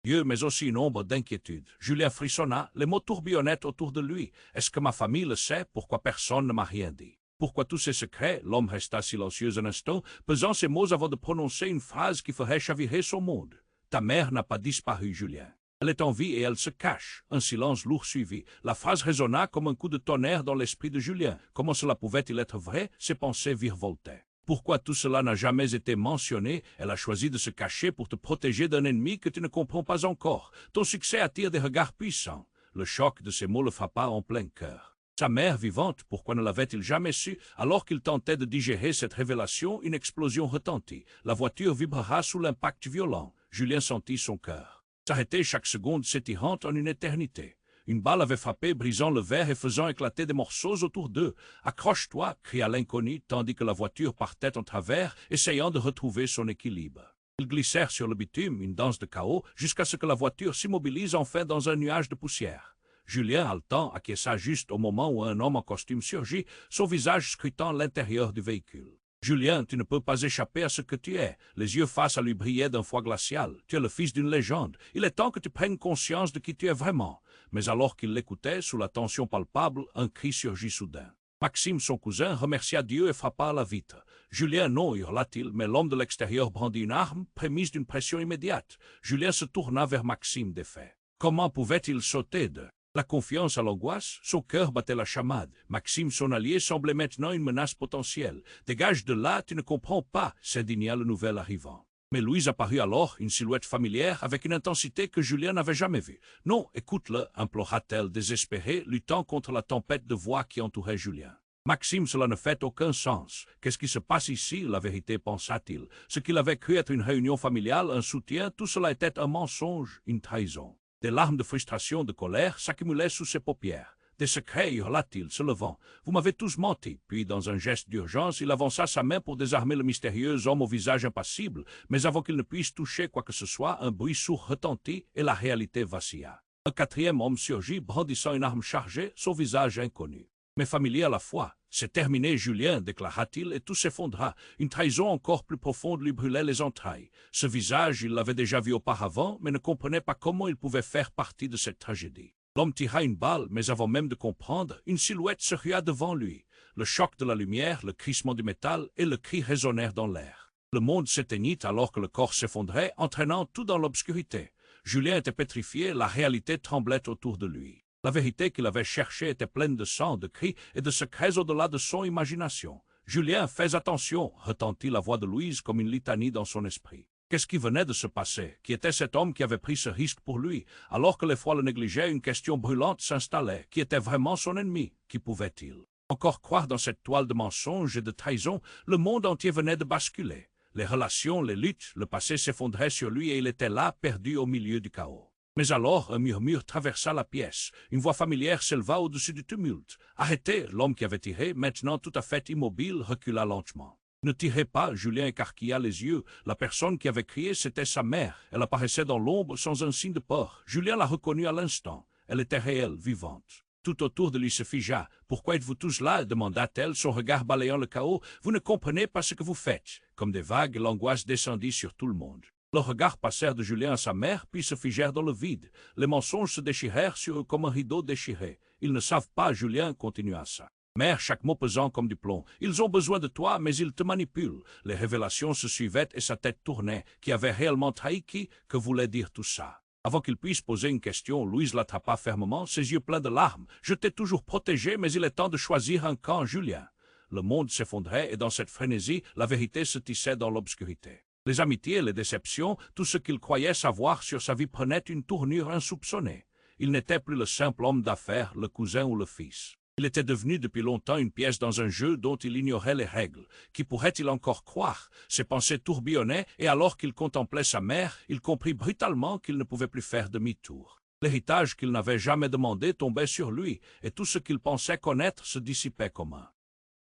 yeux, mais aussi une ombre d'inquiétude. Julien frissonna, les mots tourbillonnaient autour de lui. « Est-ce que ma famille le sait? Pourquoi personne ne m'a rien dit? Pourquoi tous ces secrets ?» L'homme resta silencieux un instant, pesant ses mots avant de prononcer une phrase qui ferait chavirer son monde. « Ta mère n'a pas disparu, Julien. Elle est en vie et elle se cache. » Un silence lourd suivit. La phrase résonna comme un coup de tonnerre dans l'esprit de Julien. Comment cela pouvait-il être vrai? Ses pensées virevoltaient. Pourquoi tout cela n'a jamais été mentionné? Elle a choisi de se cacher pour te protéger d'un ennemi que tu ne comprends pas encore. Ton succès attire des regards puissants. Le choc de ces mots le frappa en plein cœur. Sa mère vivante, pourquoi ne l'avait-il jamais su? Alors qu'il tentait de digérer cette révélation, une explosion retentit. La voiture vibrera sous l'impact violent. Julien sentit son cœur s'arrêter, chaque seconde s'étirant en une éternité. Une balle avait frappé, brisant le verre et faisant éclater des morceaux autour d'eux. « Accroche-toi » cria l'inconnu, tandis que la voiture partait en travers, essayant de retrouver son équilibre. Ils glissèrent sur le bitume, une danse de chaos, jusqu'à ce que la voiture s'immobilise enfin dans un nuage de poussière. Julien, haletant, acquiesça juste au moment où un homme en costume surgit, son visage scrutant l'intérieur du véhicule. « Julien, tu ne peux pas échapper à ce que tu es. » Les yeux face à lui brillaient d'un froid glacial. « Tu es le fils d'une légende. Il est temps que tu prennes conscience de qui tu es vraiment. » Mais alors qu'il l'écoutait, sous la tension palpable, un cri surgit soudain. Maxime, son cousin, remercia Dieu et frappa à la vitre. « Julien, non » hurla-t-il, mais l'homme de l'extérieur brandit une arme, prémisse d'une pression immédiate. Julien se tourna vers Maxime défait. Comment pouvait-il sauter de la confiance à l'angoisse? Son cœur battait la chamade. Maxime, son allié, semblait maintenant une menace potentielle. « Dégage de là, tu ne comprends pas » s'indigna le nouvel arrivant. Mais Louise apparut alors, une silhouette familière, avec une intensité que Julien n'avait jamais vue. « Non, écoute-le, implora-t-elle désespérée, luttant contre la tempête de voix qui entourait Julien. Maxime, cela ne fait aucun sens. Qu'est-ce qui se passe ici, la vérité, pensa-t-il. Ce qu'il avait cru être une réunion familiale, un soutien, tout cela était un mensonge, une trahison. Des larmes de frustration, de colère s'accumulaient sous ses paupières. Des secrets, hurla-t-il, se levant. Vous m'avez tous menti. Puis, dans un geste d'urgence, il avança sa main pour désarmer le mystérieux homme au visage impassible, mais avant qu'il ne puisse toucher quoi que ce soit, un bruit sourd retentit et la réalité vacilla. Un quatrième homme surgit, brandissant une arme chargée, son visage inconnu. Mais familier à la fois. « C'est terminé, Julien, déclara-t-il, et tout s'effondra. Une trahison encore plus profonde lui brûlait les entrailles. Ce visage, il l'avait déjà vu auparavant, mais ne comprenait pas comment il pouvait faire partie de cette tragédie. L'homme tira une balle, mais avant même de comprendre, une silhouette se rua devant lui. Le choc de la lumière, le crissement du métal et le cri résonnèrent dans l'air. Le monde s'éteignit alors que le corps s'effondrait, entraînant tout dans l'obscurité. Julien était pétrifié, la réalité tremblait autour de lui. La vérité qu'il avait cherchée était pleine de sang, de cris et de secrets au-delà de son imagination. « Julien, fais attention !» retentit la voix de Louise comme une litanie dans son esprit. Qu'est-ce qui venait de se passer? Qui était cet homme qui avait pris ce risque pour lui? Alors que les fois le négligeaient, une question brûlante s'installait. Qui était vraiment son ennemi? Qui pouvait-il encore croire dans cette toile de mensonges et de trahison? Le monde entier venait de basculer. Les relations, les luttes, le passé s'effondraient sur lui et il était là, perdu au milieu du chaos. Mais alors, un murmure traversa la pièce. Une voix familière s'éleva au-dessus du tumulte. « Arrêtez !» L'homme qui avait tiré, maintenant tout à fait immobile, recula lentement. « Ne tirez pas !» Julien écarquilla les yeux. La personne qui avait crié, c'était sa mère. Elle apparaissait dans l'ombre sans un signe de peur. Julien la reconnut à l'instant. Elle était réelle, vivante. Tout autour de lui se figea. « Pourquoi êtes-vous tous là ?» demanda-t-elle, son regard balayant le chaos. « Vous ne comprenez pas ce que vous faites. » Comme des vagues, l'angoisse descendit sur tout le monde. Leurs regards passèrent de Julien à sa mère, puis se figèrent dans le vide. Les mensonges se déchirèrent sur eux comme un rideau déchiré. « Ils ne savent pas, Julien, continua ça. Mère, chaque mot pesant comme du plomb. Ils ont besoin de toi, mais ils te manipulent. » Les révélations se suivaient et sa tête tournait. Qui avait réellement trahi qui? Que voulait dire tout ça? Avant qu'il puisse poser une question, Louise l'attrapa fermement, ses yeux pleins de larmes. « Je t'ai toujours protégé, mais il est temps de choisir un camp, Julien. » Le monde s'effondrait et dans cette frénésie, la vérité se tissait dans l'obscurité. Les amitiés, les déceptions, tout ce qu'il croyait savoir sur sa vie prenait une tournure insoupçonnée. Il n'était plus le simple homme d'affaires, le cousin ou le fils. Il était devenu depuis longtemps une pièce dans un jeu dont il ignorait les règles. Qui pourrait-il encore croire? Ses pensées tourbillonnaient et alors qu'il contemplait sa mère, il comprit brutalement qu'il ne pouvait plus faire demi-tour. L'héritage qu'il n'avait jamais demandé tombait sur lui et tout ce qu'il pensait connaître se dissipait comme un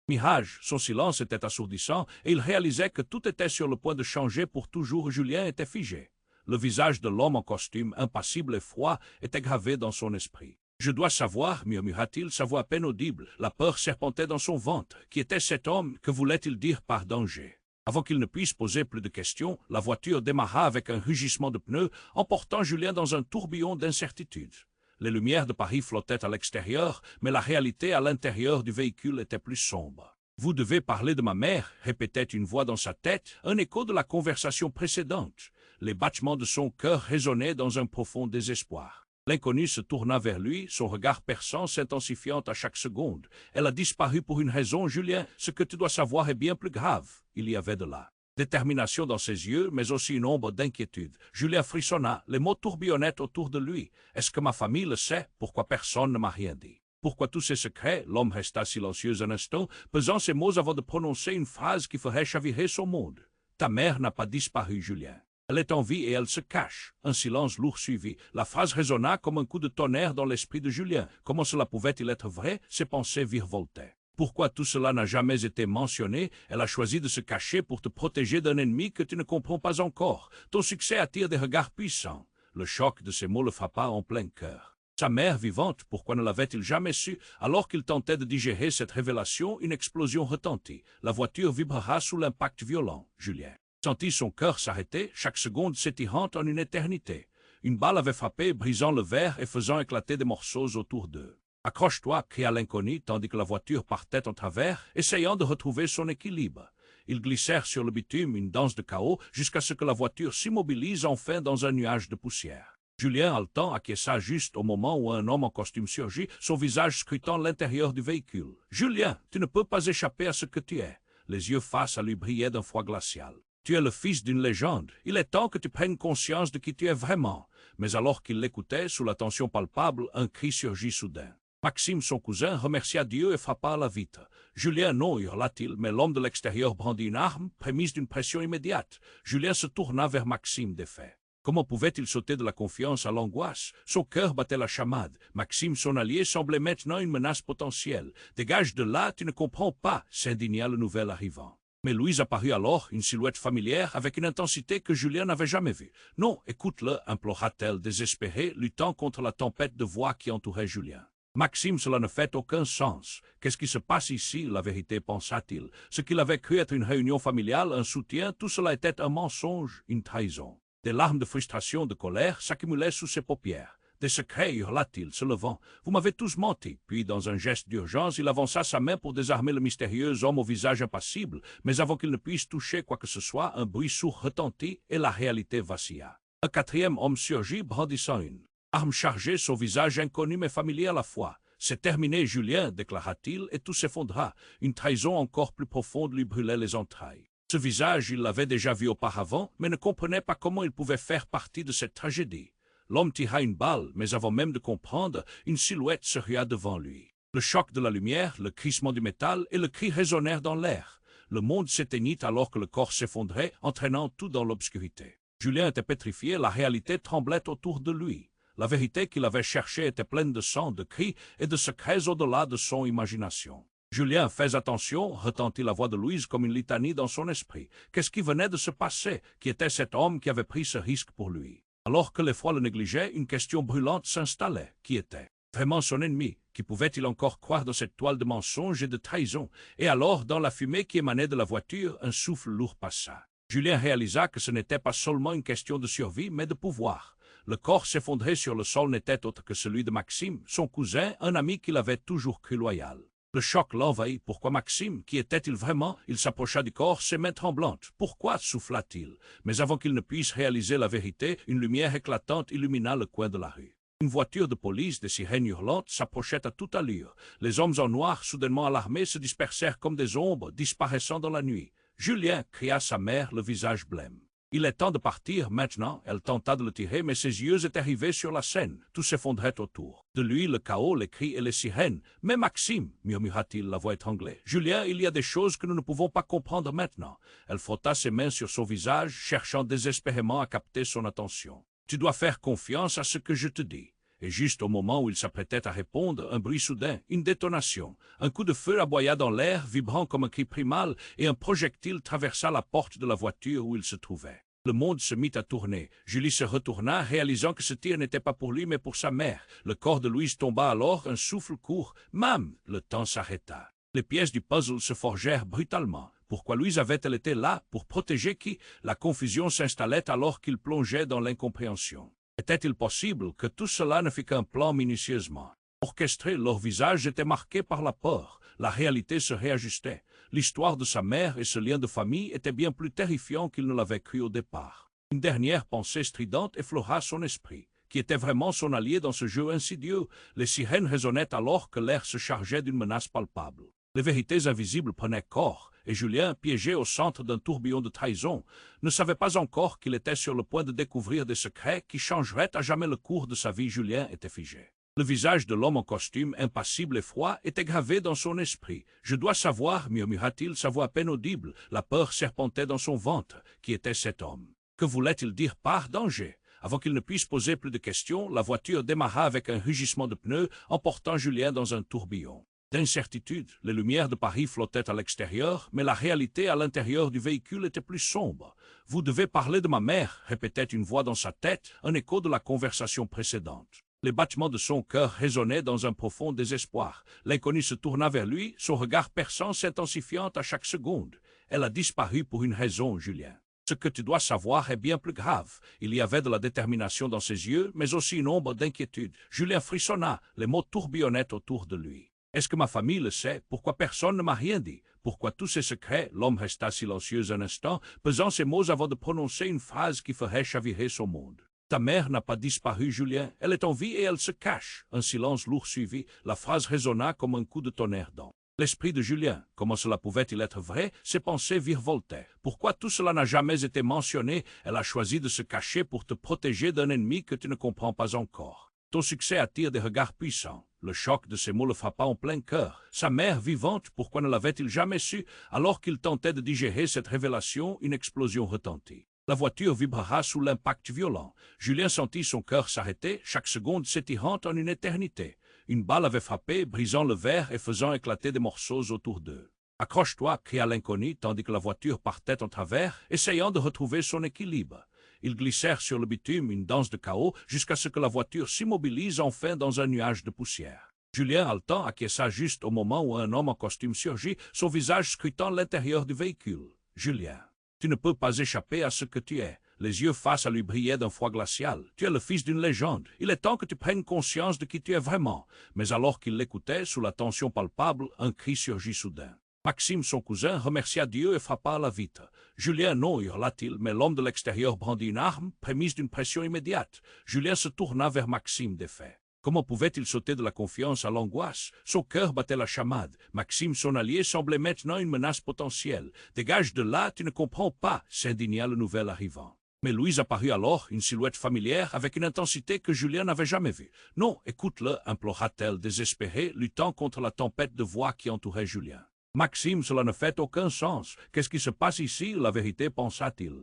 mirage. Son silence était assourdissant et il réalisait que tout était sur le point de changer pour toujours. Julien était figé. Le visage de l'homme en costume, impassible et froid, était gravé dans son esprit. « Je dois savoir, murmura-t-il, sa voix à peine audible. La peur serpentait dans son ventre. Qui était cet homme? Que voulait-il dire par danger? » Avant qu'il ne puisse poser plus de questions, la voiture démarra avec un rugissement de pneus, emportant Julien dans un tourbillon d'incertitude. Les lumières de Paris flottaient à l'extérieur, mais la réalité à l'intérieur du véhicule était plus sombre. « Vous devez parler de ma mère » répétait une voix dans sa tête, un écho de la conversation précédente. Les battements de son cœur résonnaient dans un profond désespoir. L'inconnu se tourna vers lui, son regard perçant s'intensifiant à chaque seconde. « Elle a disparu pour une raison, Julien. Ce que tu dois savoir est bien plus grave. » Il y avait de la détermination dans ses yeux, mais aussi une ombre d'inquiétude. Julien frissonna, les mots tourbillonnaient autour de lui. « Est-ce que ma famille le sait? Pourquoi personne ne m'a rien dit? Pourquoi tous ces secrets ?» L'homme resta silencieux un instant, pesant ses mots avant de prononcer une phrase qui ferait chavirer son monde. « Ta mère n'a pas disparu, Julien. Elle est en vie et elle se cache. » Un silence lourd suivit. La phrase résonna comme un coup de tonnerre dans l'esprit de Julien. Comment cela pouvait-il être vrai? Ses pensées virevoltaient. Pourquoi tout cela n'a jamais été mentionné? Elle a choisi de se cacher pour te protéger d'un ennemi que tu ne comprends pas encore. Ton succès attire des regards puissants. Le choc de ces mots le frappa en plein cœur. Sa mère vivante, pourquoi ne l'avait-il jamais su? Alors qu'il tentait de digérer cette révélation, une explosion retentit. La voiture vibrera sous l'impact violent. Julien sentit son cœur s'arrêter, chaque seconde s'étirant en une éternité. Une balle avait frappé, brisant le verre et faisant éclater des morceaux autour d'eux. « Accroche-toi » cria l'inconnu, tandis que la voiture partait en travers, essayant de retrouver son équilibre. Ils glissèrent sur le bitume, une danse de chaos, jusqu'à ce que la voiture s'immobilise enfin dans un nuage de poussière. Julien, haletant, acquiesça juste au moment où un homme en costume surgit, son visage scrutant l'intérieur du véhicule. « Julien, tu ne peux pas échapper à ce que tu es. » Les yeux face à lui brillaient d'un froid glacial. Tu es le fils d'une légende. Il est temps que tu prennes conscience de qui tu es vraiment. » Mais alors qu'il l'écoutait, sous la tension palpable, un cri surgit soudain. Maxime, son cousin, remercia Dieu et frappa à la vitre. « Julien, non, hurla-t-il, mais l'homme de l'extérieur brandit une arme, prémisse d'une pression immédiate. » Julien se tourna vers Maxime défait. Comment pouvait-il sauter de la confiance à l'angoisse? Son cœur battait la chamade. Maxime, son allié, semblait maintenant une menace potentielle. « Dégage de là, tu ne comprends pas » s'indigna le nouvel arrivant. Mais Louise apparut alors, une silhouette familière, avec une intensité que Julien n'avait jamais vue. « Non, écoute-le » implora-t-elle, désespérée, luttant contre la tempête de voix qui entourait Julien. « Maxime, cela ne fait aucun sens. Qu'est-ce qui se passe ici, la vérité, pensa-t-il. Ce qu'il avait cru être une réunion familiale, un soutien, tout cela était un mensonge, une trahison. » Des larmes de frustration, de colère s'accumulaient sous ses paupières. « Des secrets, hurla-t-il, se levant. Vous m'avez tous menti. » Puis, dans un geste d'urgence, il avança sa main pour désarmer le mystérieux homme au visage impassible, mais avant qu'il ne puisse toucher quoi que ce soit, un bruit sourd retentit et la réalité vacilla. Un quatrième homme surgit, brandissant une arme chargée, son visage inconnu mais familier à la fois. « C'est terminé, Julien, déclara-t-il, et tout s'effondra. Une trahison encore plus profonde lui brûlait les entrailles. Ce visage, il l'avait déjà vu auparavant, mais ne comprenait pas comment il pouvait faire partie de cette tragédie. L'homme tira une balle, mais avant même de comprendre, une silhouette se rua devant lui. Le choc de la lumière, le crissement du métal et le cri résonnèrent dans l'air. Le monde s'éteignit alors que le corps s'effondrait, entraînant tout dans l'obscurité. Julien était pétrifié, la réalité tremblait autour de lui. La vérité qu'il avait cherchée était pleine de sang, de cris et de secrets au-delà de son imagination. « Julien, fais attention » retentit la voix de Louise comme une litanie dans son esprit. Qu'est-ce qui venait de se passer? Qui était cet homme qui avait pris ce risque pour lui? Alors que l'effroi le négligeait, une question brûlante s'installait. Qui était vraiment son ennemi? Qui pouvait-il encore croire dans cette toile de mensonges et de trahison? Et alors, dans la fumée qui émanait de la voiture, un souffle lourd passa. Julien réalisa que ce n'était pas seulement une question de survie, mais de pouvoir. Le corps s'effondré sur le sol n'était autre que celui de Maxime, son cousin, un ami qu'il avait toujours cru loyal. Le choc l'envahit. Pourquoi Maxime? Qui était-il vraiment? Il s'approcha du corps, ses mains tremblantes. Pourquoi? Souffla-t-il. Mais avant qu'il ne puisse réaliser la vérité, une lumière éclatante illumina le coin de la rue. Une voiture de police, des sirènes hurlantes, s'approchait à toute allure. Les hommes en noir, soudainement alarmés, se dispersèrent comme des ombres, disparaissant dans la nuit. « Julien » cria sa mère, le visage blême. Il est temps de partir maintenant. Elle tenta de le tirer, mais ses yeux étaient rivés sur la scène. Tout s'effondrait autour. De lui, le chaos, les cris et les sirènes. « Mais Maxime » murmura-t-il, la voix étranglée. « Julien, il y a des choses que nous ne pouvons pas comprendre maintenant. » Elle frotta ses mains sur son visage, cherchant désespérément à capter son attention. « Tu dois faire confiance à ce que je te dis. » Et juste au moment où il s'apprêtait à répondre, un bruit soudain, une détonation. Un coup de feu aboya dans l'air, vibrant comme un cri primal, et un projectile traversa la porte de la voiture où il se trouvait. Le monde se mit à tourner. Julie se retourna, réalisant que ce tir n'était pas pour lui, mais pour sa mère. Le corps de Louise tomba alors, un souffle court. Mam! Le temps s'arrêta. Les pièces du puzzle se forgèrent brutalement. Pourquoi Louise avait-elle été là? Pour protéger qui? La confusion s'installait alors qu'il plongeait dans l'incompréhension. Était-il possible que tout cela ne fût qu'un plan minutieusement orchestré? Leurs visages étaient marqués par la peur. La réalité se réajustait. L'histoire de sa mère et ce lien de famille étaient bien plus terrifiants qu'il ne l'avait cru au départ. Une dernière pensée stridente effleura son esprit. Qui était vraiment son allié dans ce jeu insidieux? Les sirènes résonnaient alors que l'air se chargeait d'une menace palpable. Les vérités invisibles prenaient corps, et Julien, piégé au centre d'un tourbillon de trahison, ne savait pas encore qu'il était sur le point de découvrir des secrets qui changeraient à jamais le cours de sa vie. Julien était figé. Le visage de l'homme en costume, impassible et froid, était gravé dans son esprit. « Je dois savoir » murmura-t-il, sa voix à peine audible. La peur serpentait dans son ventre. Qui était cet homme? Que voulait-il dire par danger? Avant qu'il ne puisse poser plus de questions, la voiture démarra avec un rugissement de pneus, emportant Julien dans un tourbillon d'incertitude. Les lumières de Paris flottaient à l'extérieur, mais la réalité à l'intérieur du véhicule était plus sombre. « Vous devez parler de ma mère » répétait une voix dans sa tête, un écho de la conversation précédente. Les battements de son cœur résonnaient dans un profond désespoir. L'inconnu se tourna vers lui, son regard perçant s'intensifiant à chaque seconde. « Elle a disparu pour une raison, Julien. Ce que tu dois savoir est bien plus grave. » Il y avait de la détermination dans ses yeux, mais aussi une ombre d'inquiétude. Julien frissonna, les mots tourbillonnaient autour de lui. « Est-ce que ma famille le sait? Pourquoi personne ne m'a rien dit? Pourquoi tous ces secrets ?» L'homme resta silencieux un instant, pesant ses mots avant de prononcer une phrase qui ferait chavirer son monde. « Ta mère n'a pas disparu, Julien. Elle est en vie et elle se cache. » Un silence lourd suivit. La phrase résonna comme un coup de tonnerre d'en L'esprit de Julien, comment cela pouvait-il être vrai? Ses pensées virevoltaient. Pourquoi tout cela n'a jamais été mentionné? Elle a choisi de se cacher pour te protéger d'un ennemi que tu ne comprends pas encore. Ton succès attire des regards puissants. Le choc de ces mots le frappa en plein cœur. Sa mère vivante, pourquoi ne l'avait-il jamais su? Alors qu'il tentait de digérer cette révélation, une explosion retentit. La voiture vibrera sous l'impact violent. Julien sentit son cœur s'arrêter, chaque seconde s'étirant en une éternité. Une balle avait frappé, brisant le verre et faisant éclater des morceaux autour d'eux. « Accroche-toi » cria l'inconnu, tandis que la voiture partait en travers, essayant de retrouver son équilibre. Ils glissèrent sur le bitume, une danse de chaos, jusqu'à ce que la voiture s'immobilise enfin dans un nuage de poussière. Julien, haletant, acquiesça juste au moment où un homme en costume surgit, son visage scrutant l'intérieur du véhicule. « Julien, tu ne peux pas échapper à ce que tu es. » Les yeux face à lui brillaient d'un froid glacial. « Tu es le fils d'une légende. Il est temps que tu prennes conscience de qui tu es vraiment. » Mais alors qu'il l'écoutait, sous la tension palpable, un cri surgit soudain. Maxime, son cousin, remercia Dieu et frappa à la vitre. « Julien, non » hurla-t-il, mais l'homme de l'extérieur brandit une arme, prémisse d'une pression immédiate. Julien se tourna vers Maxime défait. Comment pouvait-il sauter de la confiance à l'angoisse? Son cœur battait la chamade. Maxime, son allié, semblait maintenant une menace potentielle. « Dégage de là, tu ne comprends pas » s'indigna le nouvel arrivant. Mais Louise apparut alors, une silhouette familière, avec une intensité que Julien n'avait jamais vue. « Non, écoute-le » implora-t-elle, désespérée, luttant contre la tempête de voix qui entourait Julien. « Maxime, cela ne fait aucun sens. Qu'est-ce qui se passe ici? La vérité, pensa-t-il.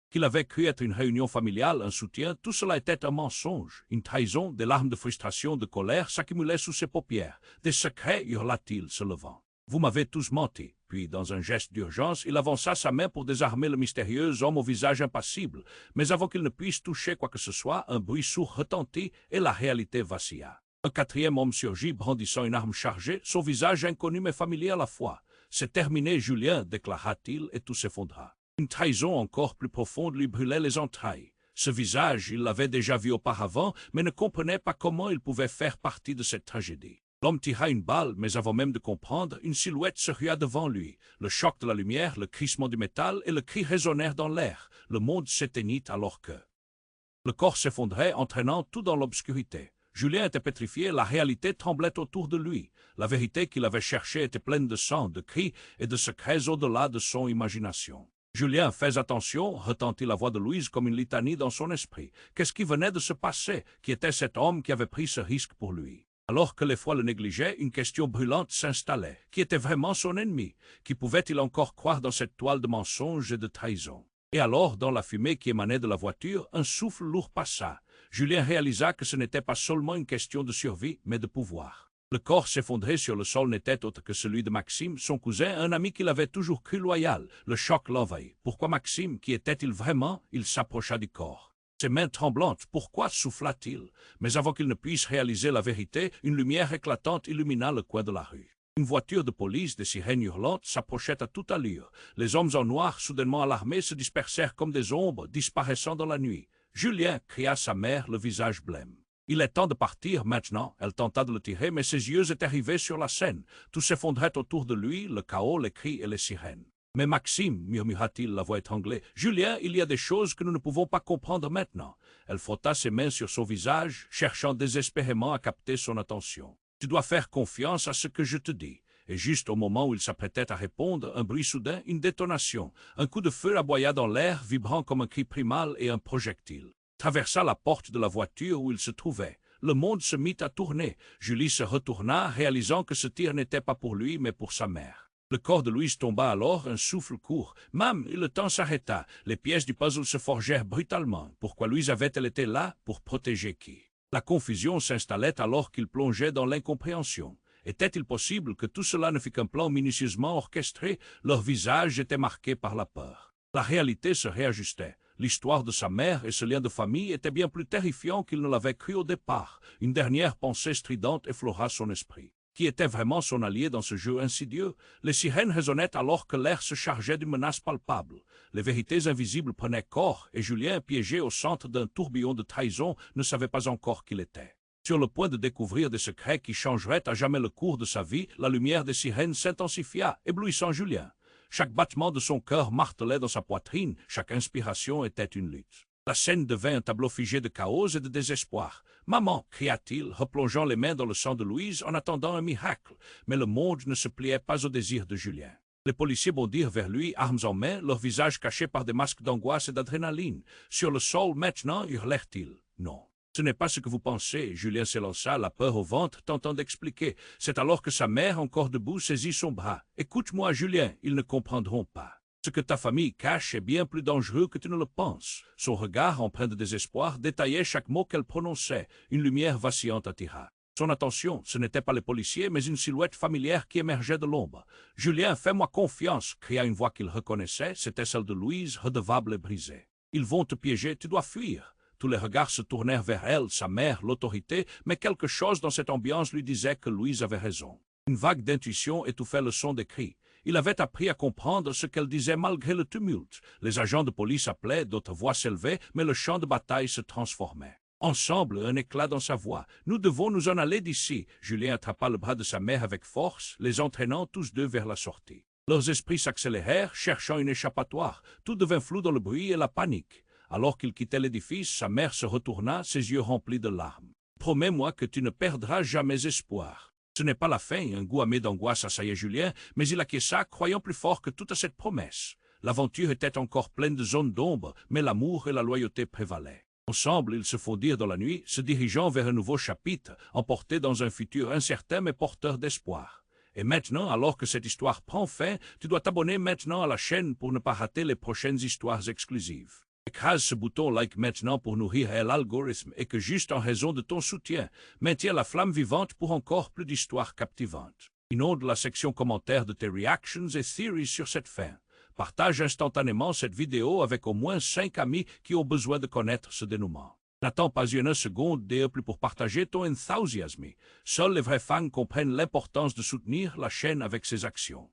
Qu'il avait cru être une réunion familiale, un soutien, tout cela était un mensonge, une trahison, des larmes de frustration, de colère s'accumulaient sous ses paupières. « Des secrets » hurla-t-il, se levant. « Vous m'avez tous menti. » Puis, dans un geste d'urgence, il avança sa main pour désarmer le mystérieux homme au visage impassible. Mais avant qu'il ne puisse toucher quoi que ce soit, un bruit sourd retentit et la réalité vacilla. Un quatrième homme surgit, brandissant une arme chargée, son visage inconnu mais familier à la fois. « C'est terminé, Julien » déclara-t-il, et tout s'effondra. Une trahison encore plus profonde lui brûlait les entrailles. Ce visage, il l'avait déjà vu auparavant, mais ne comprenait pas comment il pouvait faire partie de cette tragédie. L'homme tira une balle, mais avant même de comprendre, une silhouette se rua devant lui. Le choc de la lumière, le crissement du métal et le cri résonnèrent dans l'air. Le monde s'éteignit alors que... Le corps s'effondrait, entraînant tout dans l'obscurité. Julien était pétrifié, la réalité tremblait autour de lui. La vérité qu'il avait cherchée était pleine de sang, de cris et de secrets au-delà de son imagination. « Julien, fais attention » retentit la voix de Louise comme une litanie dans son esprit. Qu'est-ce qui venait de se passer? Qui était cet homme qui avait pris ce risque pour lui? Alors que les fois le négligeaient, une question brûlante s'installait. Qui était vraiment son ennemi? Qui pouvait-il encore croire dans cette toile de mensonges et de trahison? Et alors, dans la fumée qui émanait de la voiture, un souffle lourd passa. Julien réalisa que ce n'était pas seulement une question de survie, mais de pouvoir. Le corps s'effondrait sur le sol n'était autre que celui de Maxime, son cousin, un ami qu'il avait toujours cru loyal. Le choc l'envahit. Pourquoi Maxime? Qui était-il vraiment? Il s'approcha du corps. Ses mains tremblantes, pourquoi souffla-t-il? Mais avant qu'il ne puisse réaliser la vérité, une lumière éclatante illumina le coin de la rue. Une voiture de police, des sirènes hurlantes, s'approchait à toute allure. Les hommes en noir, soudainement alarmés, se dispersèrent comme des ombres, disparaissant dans la nuit. « Julien » cria sa mère, le visage blême. « Il est temps de partir maintenant. » Elle tenta de le tirer, mais ses yeux étaient rivés sur la scène. Tout s'effondrait autour de lui, le chaos, les cris et les sirènes. « Mais Maxime, murmura-t-il, la voix étranglée, Julien, il y a des choses que nous ne pouvons pas comprendre maintenant. » Elle frotta ses mains sur son visage, cherchant désespérément à capter son attention. « Tu dois faire confiance à ce que je te dis. » Et juste au moment où il s'apprêtait à répondre, un bruit soudain, une détonation. Un coup de feu aboya dans l'air, vibrant comme un cri primal et un projectile. Traversa la porte de la voiture où il se trouvait. Le monde se mit à tourner. Julie se retourna, réalisant que ce tir n'était pas pour lui, mais pour sa mère. Le corps de Louise tomba alors, un souffle court. Mam, le temps s'arrêta. Les pièces du puzzle se forgèrent brutalement. Pourquoi Louise avait-elle été là? Pour protéger qui? La confusion s'installait alors qu'il plongeait dans l'incompréhension. Était-il possible que tout cela ne fût qu'un plan minutieusement orchestré? Leurs visages étaient marqués par la peur. La réalité se réajustait. L'histoire de sa mère et ce lien de famille étaient bien plus terrifiants qu'il ne l'avait cru au départ. Une dernière pensée stridente effleura son esprit. Qui était vraiment son allié dans ce jeu insidieux? Les sirènes résonnaient alors que l'air se chargeait d'une menace palpable. Les vérités invisibles prenaient corps, et Julien, piégé au centre d'un tourbillon de trahison, ne savait pas encore qui il était. Sur le point de découvrir des secrets qui changeraient à jamais le cours de sa vie, la lumière des sirènes s'intensifia, éblouissant Julien. Chaque battement de son cœur martelait dans sa poitrine, chaque inspiration était une lutte. La scène devint un tableau figé de chaos et de désespoir. « Maman » cria-t-il, replongeant les mains dans le sang de Louise en attendant un miracle. Mais le monde ne se pliait pas au désir de Julien. Les policiers bondirent vers lui, armes en main, leurs visages cachés par des masques d'angoisse et d'adrénaline. Sur le sol, maintenant, hurlèrent-ils. « Non. Ce n'est pas ce que vous pensez. » Julien s'élança, la peur au ventre, tentant d'expliquer. C'est alors que sa mère, encore debout, saisit son bras. « Écoute-moi, Julien, ils ne comprendront pas. Ce que ta famille cache est bien plus dangereux que tu ne le penses. » Son regard, empreint de désespoir, détaillait chaque mot qu'elle prononçait. Une lumière vacillante attira son attention. Ce n'était pas les policiers, mais une silhouette familière qui émergeait de l'ombre. « Julien, fais-moi confiance » cria une voix qu'il reconnaissait. C'était celle de Louise, redevable et brisée. « Ils vont te piéger, tu dois fuir. » Tous les regards se tournèrent vers elle, sa mère, l'autorité, mais quelque chose dans cette ambiance lui disait que Louise avait raison. Une vague d'intuition étouffait le son des cris. Il avait appris à comprendre ce qu'elle disait malgré le tumulte. Les agents de police appelaient, d'autres voix s'élevaient, mais le champ de bataille se transformait. Ensemble, un éclat dans sa voix. « Nous devons nous en aller d'ici. » Julien attrapa le bras de sa mère avec force, les entraînant tous deux vers la sortie. Leurs esprits s'accélérèrent, cherchant une échappatoire. Tout devint flou dans le bruit et la panique. Alors qu'il quittait l'édifice, sa mère se retourna, ses yeux remplis de larmes. « Promets-moi que tu ne perdras jamais espoir. » Ce n'est pas la fin, un goût amer d'angoisse assaillait Julien, mais il acquiesça, croyant plus fort que toute cette promesse. L'aventure était encore pleine de zones d'ombre, mais l'amour et la loyauté prévalaient. Ensemble, ils se fondirent dans la nuit, se dirigeant vers un nouveau chapitre, emportés dans un futur incertain mais porteur d'espoir. Et maintenant, alors que cette histoire prend fin, tu dois t'abonner maintenant à la chaîne pour ne pas rater les prochaines histoires exclusives. Écrase ce bouton like maintenant pour nourrir l'algorithme et que juste en raison de ton soutien, maintiens la flamme vivante pour encore plus d'histoires captivantes. Inonde la section commentaires de tes reactions et theories sur cette fin. Partage instantanément cette vidéo avec au moins 5 amis qui ont besoin de connaître ce dénouement. N'attends pas une seconde de plus pour partager ton enthousiasme. Seuls les vrais fans comprennent l'importance de soutenir la chaîne avec ses actions.